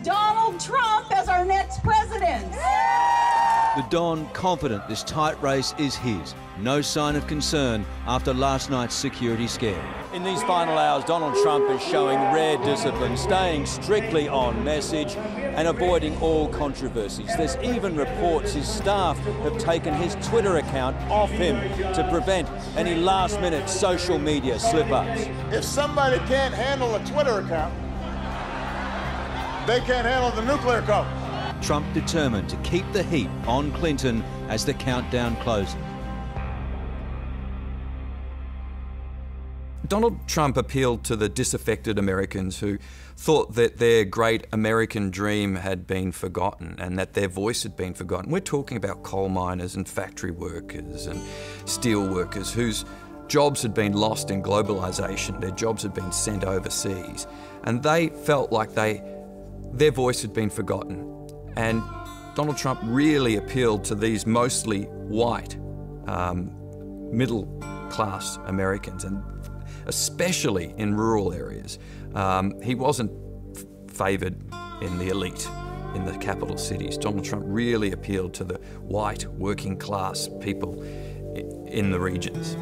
Donald Trump as our next president. The Don confident this tight race is his. No sign of concern after last night's security scare. In these final hours, Donald Trump is showing rare discipline, staying strictly on message and avoiding all controversies. There's even reports his staff have taken his Twitter account off him to prevent any last-minute social media slip-ups. If somebody can't handle a Twitter account, they can't handle the nuclear code. Trump determined to keep the heat on Clinton as the countdown closes. Donald Trump appealed to the disaffected Americans who thought that their great American dream had been forgotten and that their voice had been forgotten. We're talking about coal miners and factory workers and steel workers whose jobs had been lost in globalisation, their jobs had been sent overseas, and they felt like their voice had been forgotten. And Donald Trump really appealed to these mostly white, middle-class Americans, and especially in rural areas. He wasn't favoured in the elite in the capital cities. Donald Trump really appealed to the white, working-class people in the regions.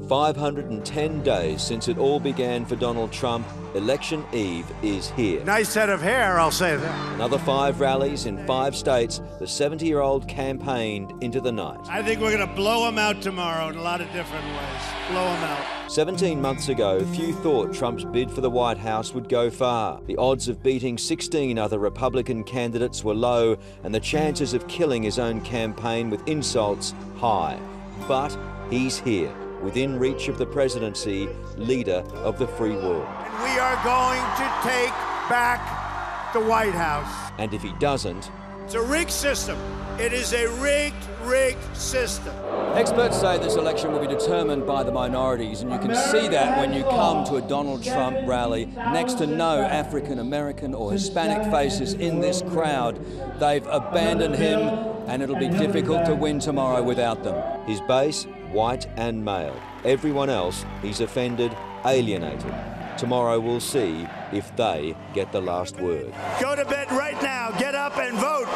510 days since it all began for Donald Trump, election eve is here. Nice head of hair, I'll say that. Another 5 rallies in 5 states, the 70-year-old campaigned into the night. I think we're going to blow him out tomorrow in a lot of different ways. Blow him out. 17 months ago, few thought Trump's bid for the White House would go far. The odds of beating 16 other Republican candidates were low, and the chances of killing his own campaign with insults high. But he's here, within reach of the presidency, leader of the free world. And we are going to take back the White House. And if he doesn't... It's a rigged system. It is a rigged system. Experts say this election will be determined by the minorities, and you can see that when you come to a Donald Trump rally. Next to no African American or Hispanic faces in this crowd. They've abandoned him, and it'll be difficult to win tomorrow without them. His base, white and male. Everyone else, he's offended, alienated. Tomorrow we'll see if they get the last word. Go to bed right now. Get up and vote.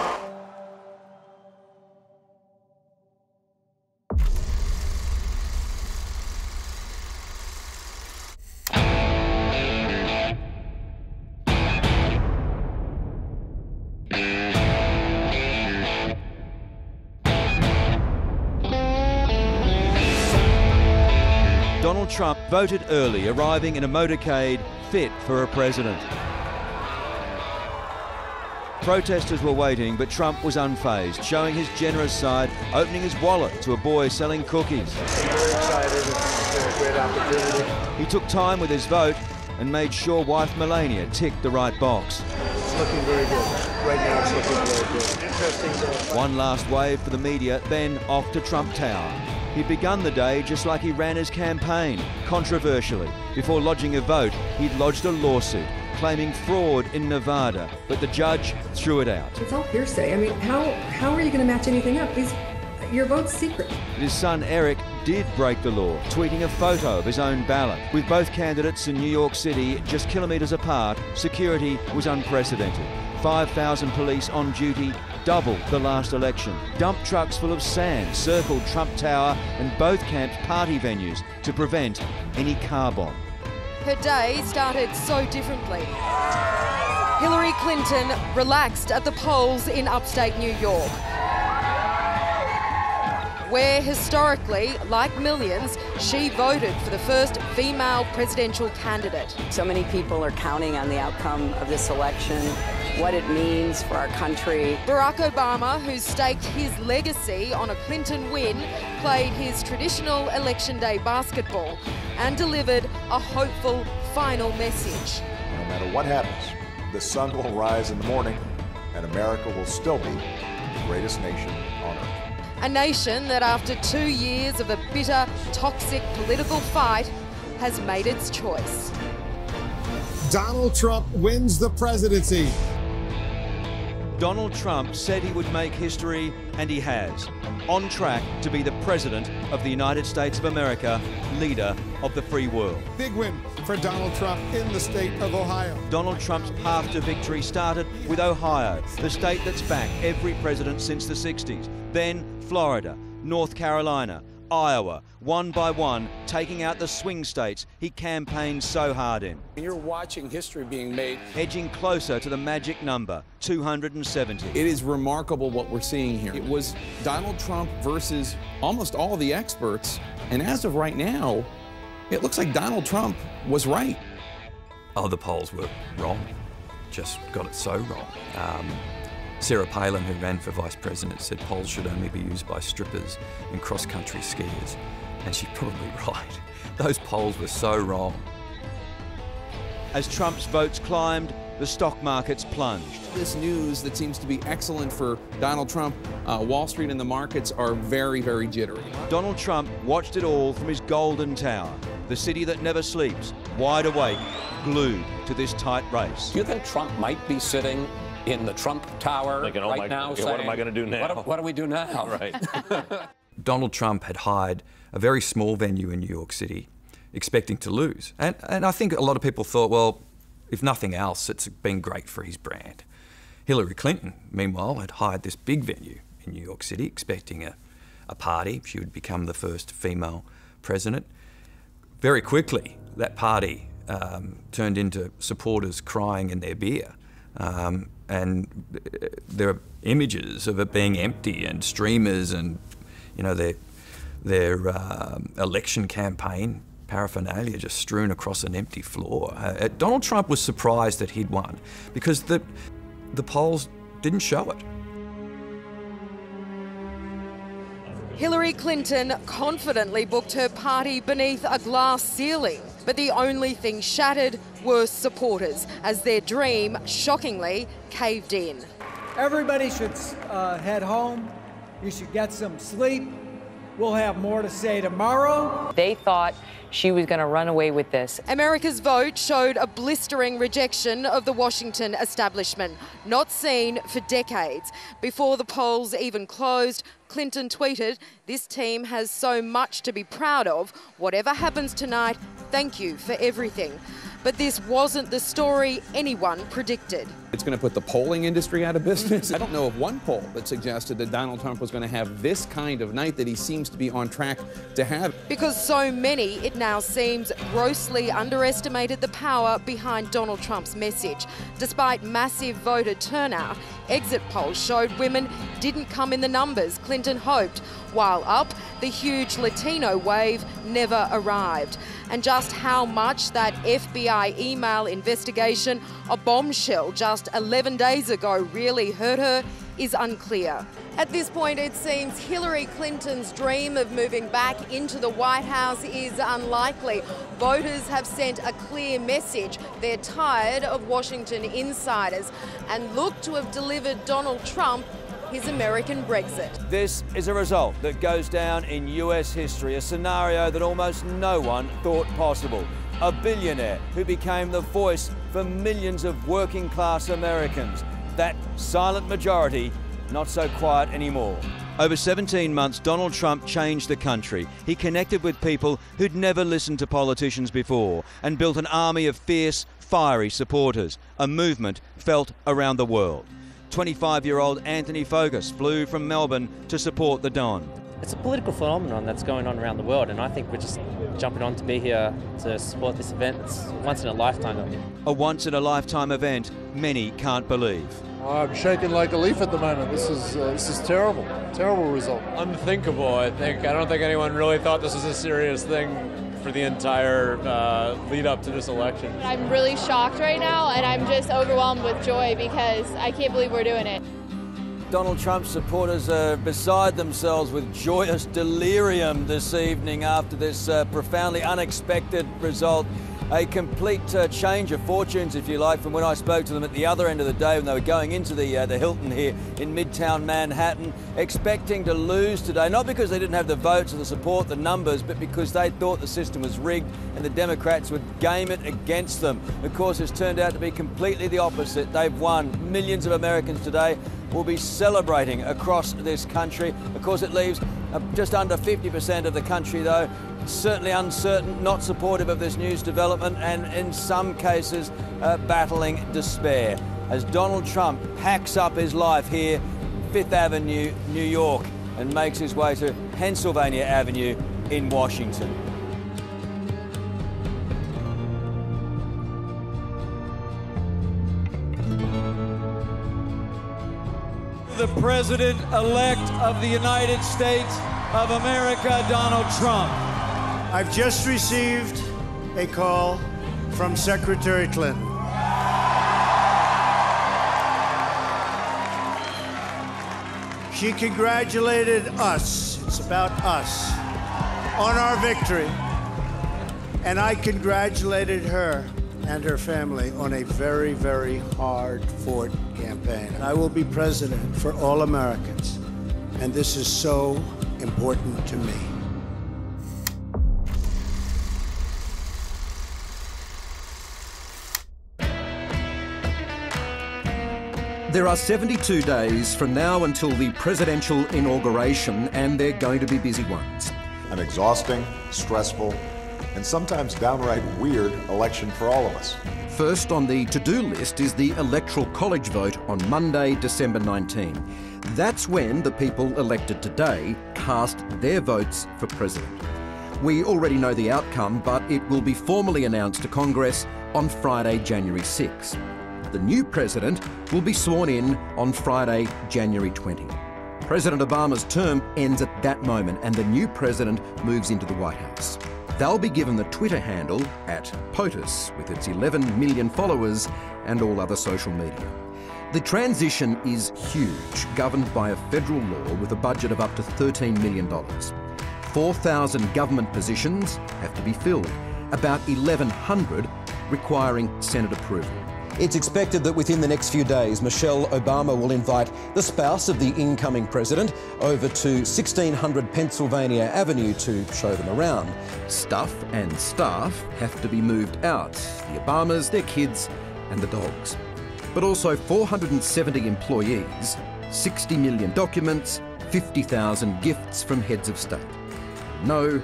Donald Trump voted early, arriving in a motorcade fit for a president. Protesters were waiting, but Trump was unfazed, showing his generous side, opening his wallet to a boy selling cookies. Very excited. It's a great opportunity. He took time with his vote and made sure wife Melania ticked the right box. It's looking very good. Right now it's looking very good. Interesting. One last wave for the media, then off to Trump Tower. He'd begun the day just like he ran his campaign, controversially. Before lodging a vote, he'd lodged a lawsuit claiming fraud in Nevada, but the judge threw it out. It's all hearsay. I mean, how are you going to match anything up? Your vote's secret. His son Eric did break the law, tweeting a photo of his own ballot. With both candidates in New York City just kilometres apart, security was unprecedented. 5,000 police on duty double the last election. Dump trucks full of sand circled Trump Tower and both camps' party venues to prevent any car bomb. Her day started so differently. Hillary Clinton relaxed at the polls in upstate New York, where historically, like millions, she voted for the first female presidential candidate. So many people are counting on the outcome of this election, what it means for our country. Barack Obama, who staked his legacy on a Clinton win, played his traditional election day basketball and delivered a hopeful final message. No matter what happens, the sun will rise in the morning and America will still be the greatest nation on earth. A nation that after 2 years of a bitter, toxic political fight has made its choice. Donald Trump wins the presidency. Donald Trump said he would make history, and he has. On track to be the President of the United States of America, leader of the free world. Big win for Donald Trump in the state of Ohio. Donald Trump's path to victory started with Ohio, the state that's backed every president since the 60s. Then Florida, North Carolina, Iowa, one by one, taking out the swing states he campaigned so hard in. You're watching history being made. Edging closer to the magic number, 270. It is remarkable what we're seeing here. It was Donald Trump versus almost all the experts, and as of right now, it looks like Donald Trump was right. Oh, the polls were wrong. Just got it so wrong. Sarah Palin, who ran for vice president, said polls should only be used by strippers and cross-country skiers. And she's probably right. Those polls were so wrong. As Trump's votes climbed, the stock markets plunged. This news that seems to be excellent for Donald Trump, Wall Street and the markets are very, very jittery. Donald Trump watched it all from his golden tower, the city that never sleeps, wide awake, glued to this tight race. Do you think Trump might be sitting in the Trump Tower right now saying, what am I going to do now? What do we do now? Right. Donald Trump had hired a very small venue in New York City, expecting to lose. And I think a lot of people thought, well, if nothing else, it's been great for his brand. Hillary Clinton, meanwhile, had hired this big venue in New York City, expecting a party. She would become the first female president. Very quickly, that party turned into supporters crying in their beer. And there are images of it being empty and streamers and, you know, their election campaign paraphernalia just strewn across an empty floor. Donald Trump was surprised that he'd won because the polls didn't show it. Hillary Clinton confidently booked her party beneath a glass ceiling, but the only thing shattered were supporters as their dream, shockingly, caved in. Everybody should head home. You should get some sleep. We'll have more to say tomorrow. They thought she was going to run away with this. America's vote showed a blistering rejection of the Washington establishment, not seen for decades. Before the polls even closed, Clinton tweeted, "This team has so much to be proud of. Whatever happens tonight, thank you for everything." But this wasn't the story anyone predicted. It's going to put the polling industry out of business. I don't know of one poll that suggested that Donald Trump was going to have this kind of night that he seems to be on track to have. Because so many, it now seems, grossly underestimated the power behind Donald Trump's message. Despite massive voter turnout, exit polls showed women didn't come in the numbers Clinton hoped. While up, the huge Latino wave never arrived. And just how much that FBI email investigation, a bombshell just 11 days ago, really hurt her is unclear. At this point, it seems Hillary Clinton's dream of moving back into the White House is unlikely. Voters have sent a clear message. They're tired of Washington insiders and look to have delivered Donald Trump his American Brexit. This is a result that goes down in US history, a scenario that almost no one thought possible. A billionaire who became the voice for millions of working class Americans. That silent majority, not so quiet anymore. Over 17 months, Donald Trump changed the country. He connected with people who'd never listened to politicians before and built an army of fierce, fiery supporters, a movement felt around the world. 25-year-old Anthony Fogus flew from Melbourne to support the Don. It's a political phenomenon that's going on around the world, and I think we're just jumping on to be here to support this event. It's once in a lifetime. A once-in-a-lifetime event many can't believe. I'm shaking like a leaf at the moment. This is terrible. Terrible result. Unthinkable, I think. I don't think anyone really thought this was a serious thing for the entire lead up to this election. I'm really shocked right now, and I'm just overwhelmed with joy because I can't believe we're doing it. Donald Trump's supporters are beside themselves with joyous delirium this evening after this profoundly unexpected result. A complete change of fortunes, if you like, from when I spoke to them at the other end of the day when they were going into the Hilton here in Midtown Manhattan, expecting to lose today, not because they didn't have the votes or the support, the numbers, but because they thought the system was rigged and the Democrats would game it against them. Of course, it's turned out to be completely the opposite. They've won. Millions of Americans today will be celebrating across this country. Of course, it leaves just under 50% of the country, though, certainly uncertain, not supportive of this news development, and in some cases battling despair as Donald Trump packs up his life here, Fifth Avenue, New York, and makes his way to Pennsylvania Avenue in Washington. The President-elect of the United States of America, Donald Trump. I've just received a call from Secretary Clinton. She congratulated us, it's about us, on our victory. And I congratulated her and her family on a very, very hard-fought campaign. I will be president for all Americans, and this is so important to me. There are 72 days from now until the presidential inauguration, and they're going to be busy ones. An exhausting, stressful, and sometimes downright weird election for all of us. First on the to-do list is the Electoral College vote on Monday, December 19. That's when the people elected today cast their votes for president. We already know the outcome, but it will be formally announced to Congress on Friday, January 6. The new president will be sworn in on Friday, January 20. President Obama's term ends at that moment and the new president moves into the White House. They'll be given the Twitter handle @POTUS with its 11 million followers and all other social media. The transition is huge, governed by a federal law with a budget of up to $13 million. 4,000 government positions have to be filled, about 1,100 requiring Senate approval. It's expected that within the next few days, Michelle Obama will invite the spouse of the incoming president over to 1600 Pennsylvania Avenue to show them around. Stuff and staff have to be moved out. The Obamas, their kids and the dogs. But also 470 employees, 60 million documents, 50,000 gifts from heads of state. No,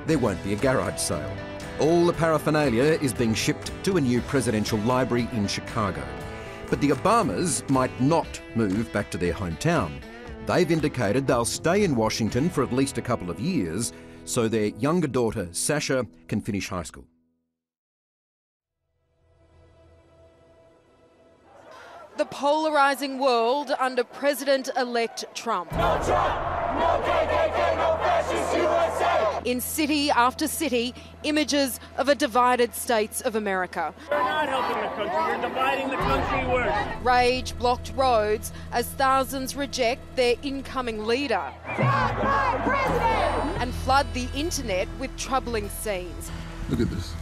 there won't be a garage sale. All the paraphernalia is being shipped to a new presidential library in Chicago. But the Obamas might not move back to their hometown. They've indicated they'll stay in Washington for at least a couple of years so their younger daughter, Sasha, can finish high school. The polarising world under President-elect Trump. No Trump, no KKK, no fascist USA. In city after city, images of a divided states of America. You're not helping the country, you're dividing the country worse. Rage blocked roads as thousands reject their incoming leader. Not my president! And flood the internet with troubling scenes. Look at this.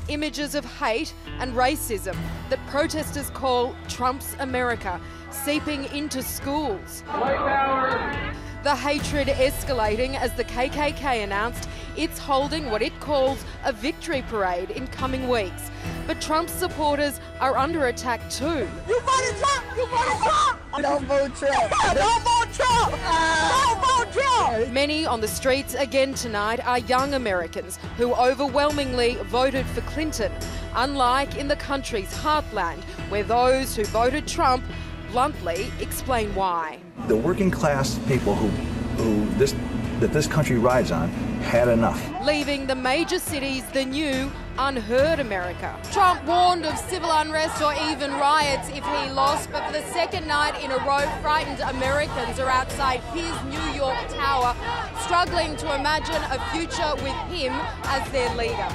Images of hate and racism that protesters call Trump's America seeping into schools. White power! The hatred escalating as the KKK announced it's holding what it calls a victory parade in coming weeks. But Trump's supporters are under attack too. You voted Trump! You voted Trump! Don't vote Trump! Don't vote Trump! Don't vote Trump! Many on the streets again tonight are young Americans who overwhelmingly voted for Clinton, unlike in the country's heartland, where those who voted Trump bluntly explain why. The working class people that this country rides on had enough. Leaving the major cities the new unheard America. Trump warned of civil unrest or even riots if he lost, but for the second night in a row, frightened Americans are outside his New York tower, struggling to imagine a future with him as their leader.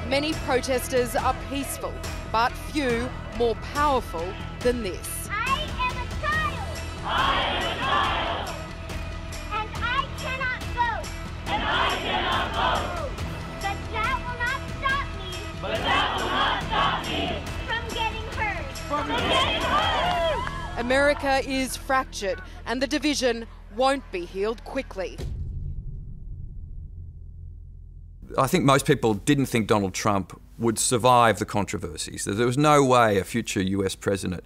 Many protesters are peaceful, but few more powerful than this. I am a child. I am a child. And I cannot vote. And I cannot vote. But that will not stop me. But that will not stop me. From getting heard. From getting heard. America is fractured, and the division won't be healed quickly. I think most people didn't think Donald Trump would survive the controversies. There was no way a future US president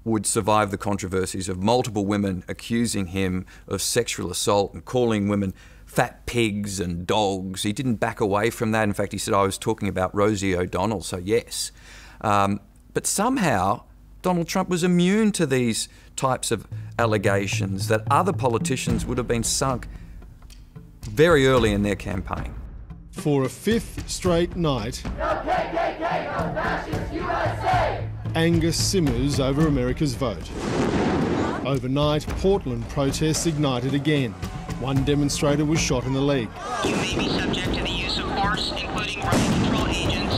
would survive the controversies of multiple women accusing him of sexual assault and calling women fat pigs and dogs. He didn't back away from that. In fact, he said, I was talking about Rosie O'Donnell, so yes. But somehow, Donald Trump was immune to these types of allegations that other politicians would have been sunk very early in their campaign. For a fifth straight night, No KKK, no fascist USA. anger simmers over America's vote. Overnight, Portland protests ignited again. One demonstrator was shot in the leg. You may be subject to the use of force, including remote control agents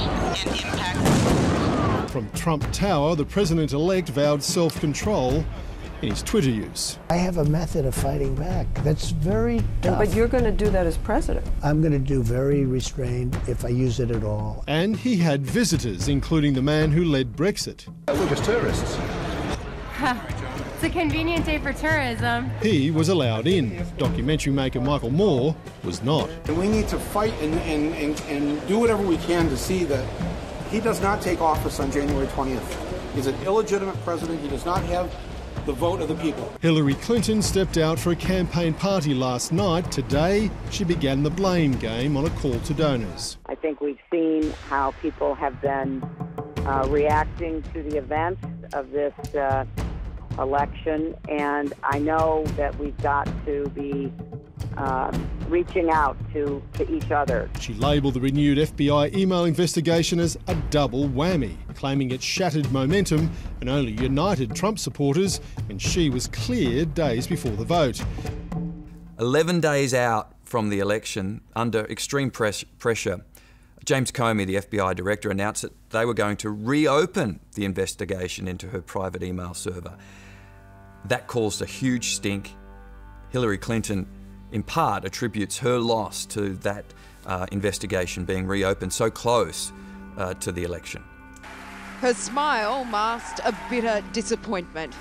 and impact. From Trump Tower, the president-elect vowed self-control in his Twitter use. I have a method of fighting back that's very tough. But you're going to do that as president. I'm going to do very restrained if I use it at all. And he had visitors, including the man who led Brexit. We're just tourists. It's a convenient day for tourism. He was allowed in. Documentary maker Michael Moore was not. And we need to fight and do whatever we can to see that he does not take office on January 20th. He's an illegitimate president. He does not have the vote of the people. Hillary Clinton stepped out for a campaign party last night. Today, she began the blame game on a call to donors. I think we've seen how people have been reacting to the events of this election, and I know that we've got to be reaching out to each other. She labelled the renewed FBI email investigation as a double whammy, claiming it shattered momentum and only united Trump supporters when she was cleared days before the vote. 11 days out from the election, under extreme pressure, James Comey, the FBI director, announced that they were going to reopen the investigation into her private email server. That caused a huge stink. Hillary Clinton, in part, attributes her loss to that investigation being reopened so close to the election. Her smile masked a bitter disappointment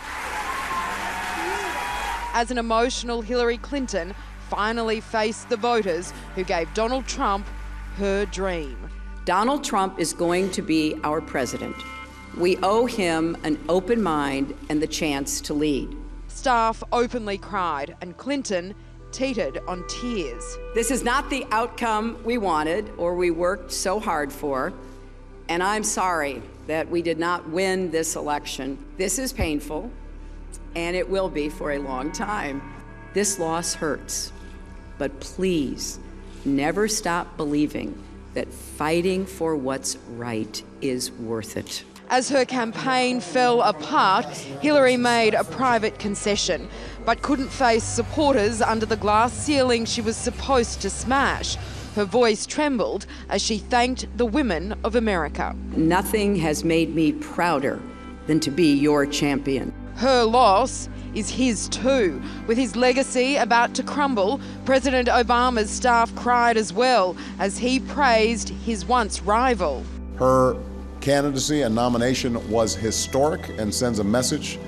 as an emotional Hillary Clinton finally faced the voters who gave Donald Trump her dream. Donald Trump is going to be our president. We owe him an open mind and the chance to lead. Staff openly cried, and Clinton teetered on tears. This is not the outcome we wanted or we worked so hard for, and I'm sorry that we did not win this election. This is painful, and it will be for a long time. This loss hurts, but please never stop believing that fighting for what's right is worth it. As her campaign fell apart, Hillary made a private concession, but couldn't face supporters under the glass ceiling she was supposed to smash. Her voice trembled as she thanked the women of America. Nothing has made me prouder than to be your champion. Her loss is his too. With his legacy about to crumble, President Obama's staff cried as well as he praised his once rival. Her candidacy and nomination was historic and sends a message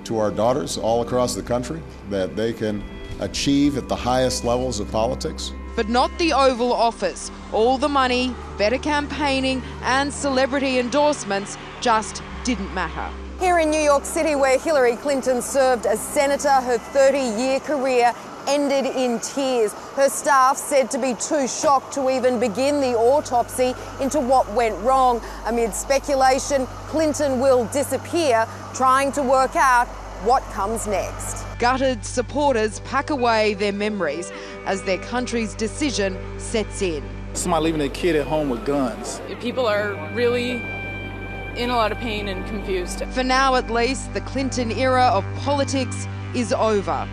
to our daughters all across the country that they can achieve at the highest levels of politics. But not the Oval Office. All the money, better campaigning and celebrity endorsements just didn't matter. Here in New York City, where Hillary Clinton served as senator, her 30-year career ended in tears. Her staff said to be too shocked to even begin the autopsy into what went wrong. Amid speculation, Clinton will disappear, trying to work out what comes next. Gutted supporters pack away their memories as their country's decision sets in. Somebody leaving their kid at home with guns. People are really in a lot of pain and confused. For now, at least, the Clinton era of politics is over.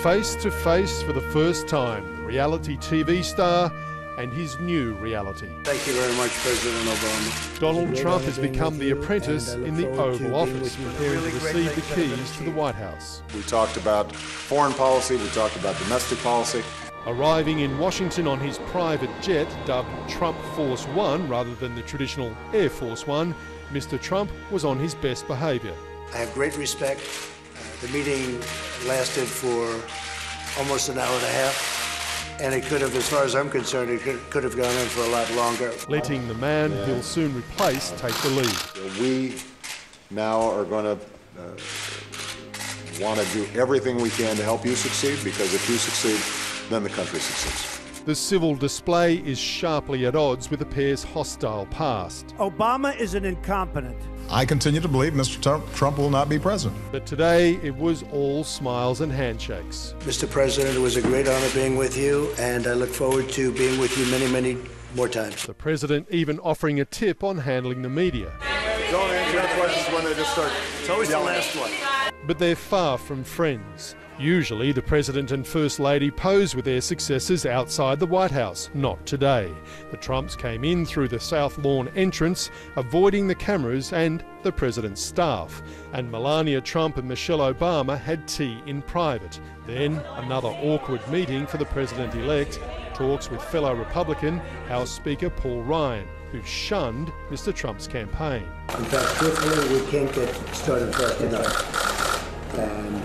Face to face for the first time, the reality TV star and his new reality. Thank you very much, President Obama. Donald Trump has become the apprentice in the Oval Office, preparing to receive the keys to the White House. We talked about foreign policy, we talked about domestic policy. Arriving in Washington on his private jet, dubbed Trump Force One rather than the traditional Air Force One, Mr. Trump was on his best behaviour. I have great respect. The meeting lasted for almost an hour and a half, and it could have, as far as I'm concerned, it could have gone on for a lot longer. Letting the man he'll soon replace take the lead. We now are going to want to do everything we can to help you succeed, because if you succeed, then the country succeeds. The civil display is sharply at odds with the pair's hostile past. Obama is an incompetent. I continue to believe Mr. Trump will not be president. But today it was all smiles and handshakes. Mr. President, it was a great honor being with you, and I look forward to being with you many, many more times. The president even offering a tip on handling the media. Don't answer the questions when they just start. It's always the last one. But they're far from friends. Usually the President and First Lady pose with their successors outside the White House. Not today. The Trumps came in through the South Lawn entrance, avoiding the cameras and the President's staff. And Melania Trump and Michelle Obama had tea in private. Then another awkward meeting for the President-elect, talks with fellow Republican House Speaker Paul Ryan, who shunned Mr. Trump's campaign. In fact, truthfully, we can't get started fast enough. And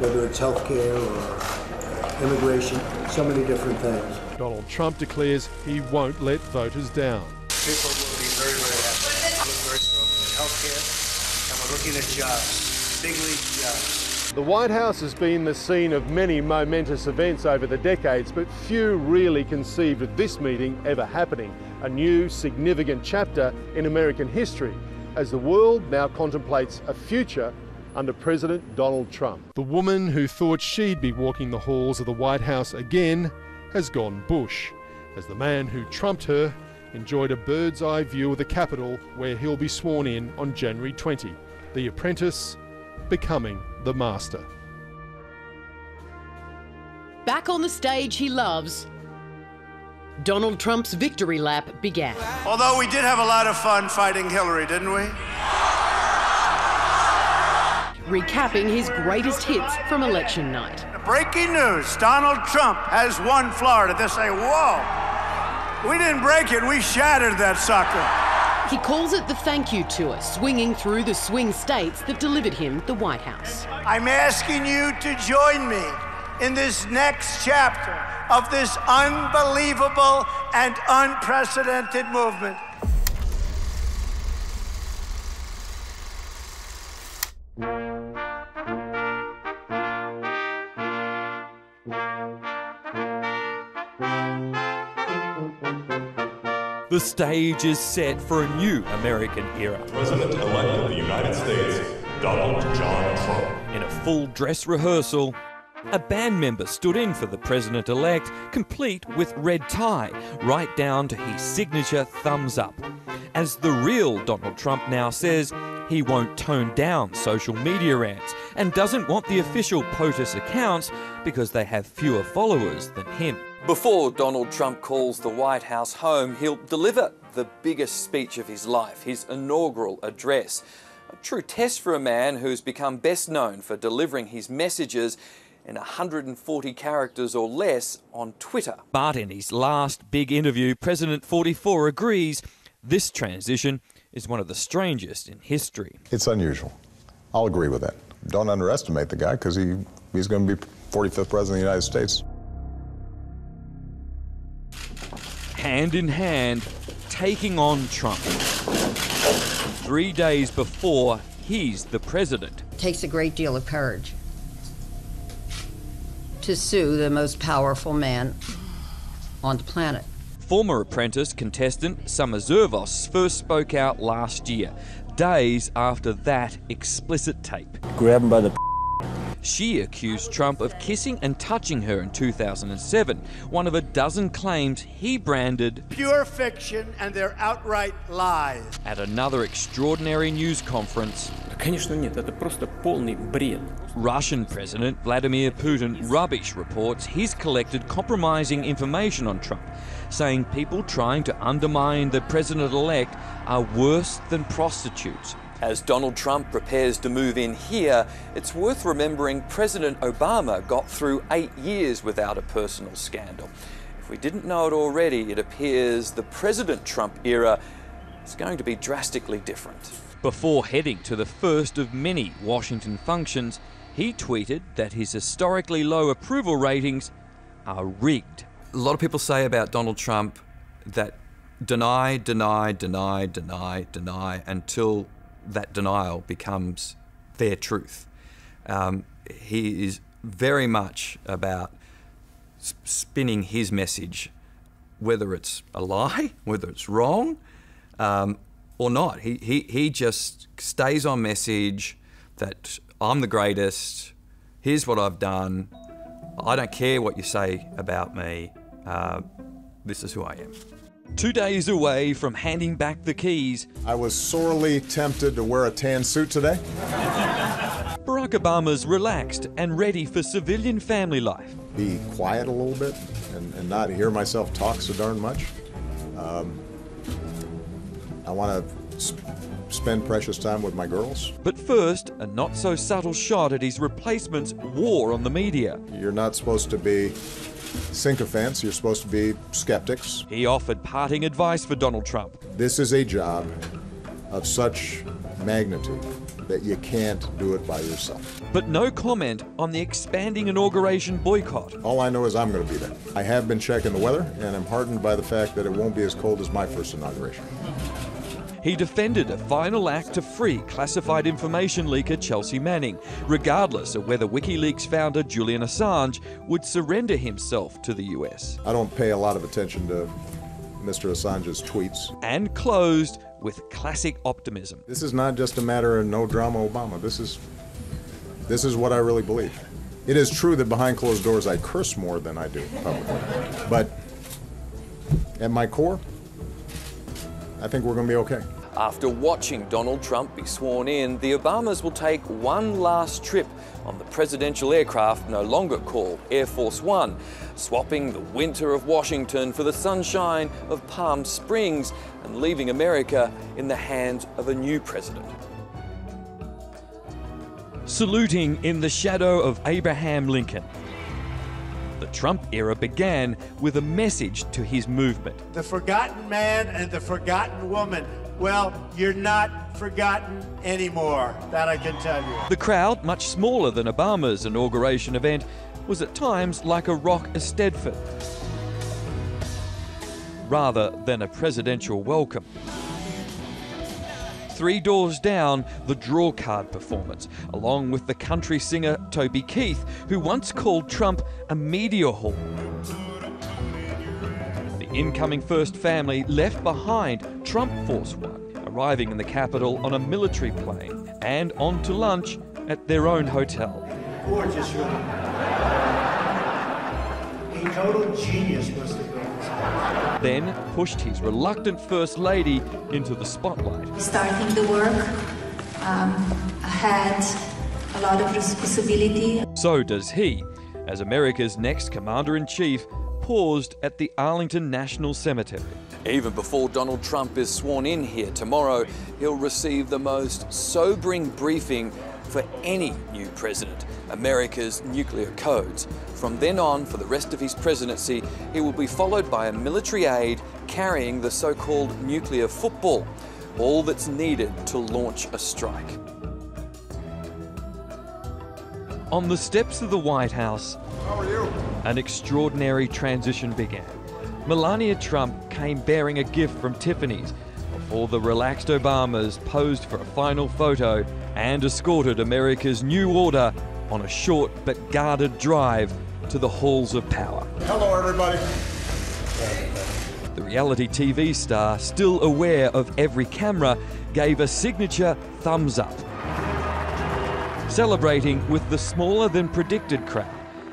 whether it's healthcare or immigration, so many different things. Donald Trump declares he won't let voters down. People will be very, very happy. We look very strongly at healthcare, and we're looking at jobs, big league jobs. The White House has been the scene of many momentous events over the decades, but few really conceived of this meeting ever happening. A new, significant chapter in American history, as the world now contemplates a future under President Donald Trump. The woman who thought she'd be walking the halls of the White House again has gone bush, as the man who trumped her enjoyed a bird's eye view of the Capitol, where he'll be sworn in on January 20. The apprentice becoming the master. Back on the stage he loves, Donald Trump's victory lap began. Although we did have a lot of fun fighting Hillary, didn't we? Recapping his greatest hits from election night. Breaking news, Donald Trump has won Florida. They say, whoa, we didn't break it, we shattered that sucker. He calls it the thank you tour, swinging through the swing states that delivered him the White House. I'm asking you to join me in this next chapter of this unbelievable and unprecedented movement. The stage is set for a new American era. President-elect of the United States, Donald John Trump. In a full dress rehearsal, a band member stood in for the president-elect, complete with red tie, right down to his signature thumbs up. As the real Donald Trump now says, he won't tone down social media rants and doesn't want the official POTUS accounts because they have fewer followers than him. Before Donald Trump calls the White House home, he'll deliver the biggest speech of his life, his inaugural address. A true test for a man who's become best known for delivering his messages in 140 characters or less on Twitter. But in his last big interview, President 44 agrees this transition is one of the strangest in history. It's unusual. I'll agree with that. Don't underestimate the guy, because he's going to be 45th President of the United States. Hand in hand, taking on Trump 3 days before he's the president. It takes a great deal of courage to sue the most powerful man on the planet. Former Apprentice contestant Summer Zervos first spoke out last year, days after that explicit tape. Grab him by the She accused Trump of kissing and touching her in 2007, one of a dozen claims he branded pure fiction and they're outright lies. At another extraordinary news conference, Конечно нет, это просто полный бред. Russian President Vladimir Putin rubbish reports he's collected compromising information on Trump, saying people trying to undermine the president-elect are worse than prostitutes. As Donald Trump prepares to move in here, it's worth remembering President Obama got through 8 years without a personal scandal. If we didn't know it already, it appears the President Trump era is going to be drastically different. Before heading to the first of many Washington functions, he tweeted that his historically low approval ratings are rigged. A lot of people say about Donald Trump that deny until that denial becomes their truth. He is very much about spinning his message, whether it's a lie, whether it's wrong, or not. He just stays on message that I'm the greatest, here's what I've done, I don't care what you say about me, this is who I am. 2 days away from handing back the keys, I was sorely tempted to wear a tan suit today. Barack Obama's relaxed and ready for civilian family life. Be quiet a little bit and not hear myself talk so darn much. I want to spend precious time with my girls. But first, a not-so-subtle shot at his replacement's war on the media. You're not supposed to be sycophants, you're supposed to be skeptics. He offered parting advice for Donald Trump. This is a job of such magnitude that you can't do it by yourself. But no comment on the expanding inauguration boycott. All I know is I'm going to be there. I have been checking the weather, and I'm heartened by the fact that it won't be as cold as my first inauguration. He defended a final act to free classified information leaker Chelsea Manning, regardless of whether WikiLeaks founder Julian Assange would surrender himself to the US. I don't pay a lot of attention to Mr. Assange's tweets. And closed with classic optimism. This is not just a matter of no drama Obama. This is what I really believe. It is true that behind closed doors I curse more than I do publicly. But at my core, I think we're going to be okay. After watching Donald Trump be sworn in, the Obamas will take one last trip on the presidential aircraft no longer called Air Force One, swapping the winter of Washington for the sunshine of Palm Springs and leaving America in the hands of a new president. Saluting in the shadow of Abraham Lincoln, the Trump era began with a message to his movement. The forgotten man and the forgotten woman. Well, you're not forgotten anymore, that I can tell you. The crowd, much smaller than Obama's inauguration event, was at times like a rock Eisteddfod, rather than a presidential welcome. 3 doors down, the draw card performance, along with the country singer Toby Keith, who once called Trump a media whore. The incoming first family left behind Trump Force One, arriving in the Capitol on a military plane and on to lunch at their own hotel. Gorgeous room. A total genius must have been. Then pushed his reluctant First Lady into the spotlight. Starting the work, I had a lot of responsibility. So does he, as America's next Commander-in-Chief paused at the Arlington National Cemetery. Even before Donald Trump is sworn in here tomorrow, he'll receive the most sobering briefing for any new president, America's nuclear codes. From then on, for the rest of his presidency, he will be followed by a military aide carrying the so-called nuclear football, all that's needed to launch a strike. On the steps of the White House, an extraordinary transition began. Melania Trump came bearing a gift from Tiffany's before the relaxed Obamas posed for a final photo and escorted America's new order on a short but guarded drive to the halls of power. Hello, everybody. The reality TV star, still aware of every camera, gave a signature thumbs up, celebrating with the smaller than predicted crowd.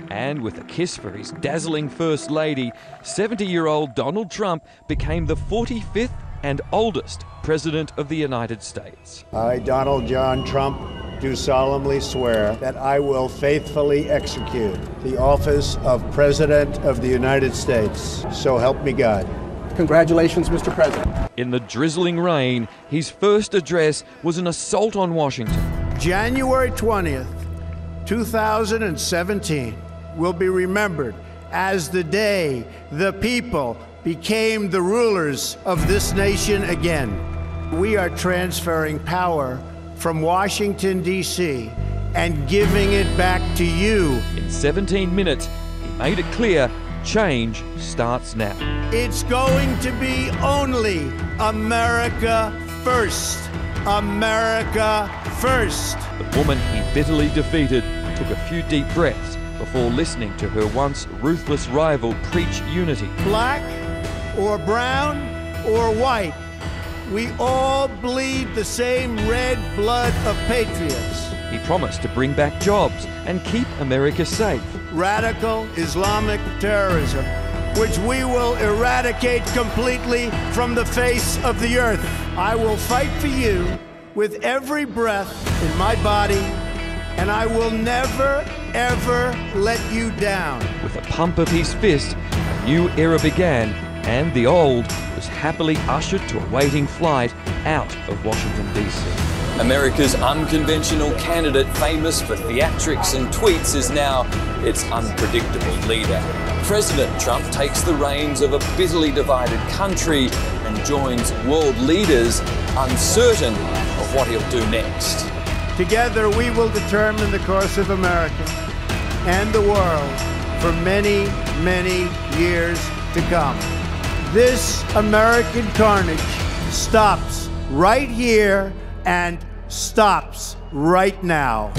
And with a kiss for his dazzling First Lady, 70-year-old Donald Trump became the 45th and oldest President of the United States. I, Donald John Trump, do solemnly swear that I will faithfully execute the office of President of the United States. So help me God. Congratulations, Mr. President. In the drizzling rain, his first address was an assault on Washington. January 20th, 2017 will be remembered as the day the people became the rulers of this nation again. We are transferring power from Washington, D.C., and giving it back to you. In 17 minutes, he made it clear change starts now. It's going to be only America first. America first. The woman he bitterly defeated took a few deep breaths before listening to her once ruthless rival preach unity. Black or brown or white, we all bleed the same red blood of patriots. He promised to bring back jobs and keep America safe. Radical Islamic terrorism, which we will eradicate completely from the face of the earth. I will fight for you with every breath in my body, and I will never, ever let you down. With a pump of his fist, a new era began, and the old was happily ushered to a waiting flight out of Washington, D.C. America's unconventional candidate, famous for theatrics and tweets, is now its unpredictable leader. President Trump takes the reins of a bitterly divided country and joins world leaders uncertain of what he'll do next. Together we will determine the course of America and the world for many, many years to come. This American carnage stops right here and stops right now.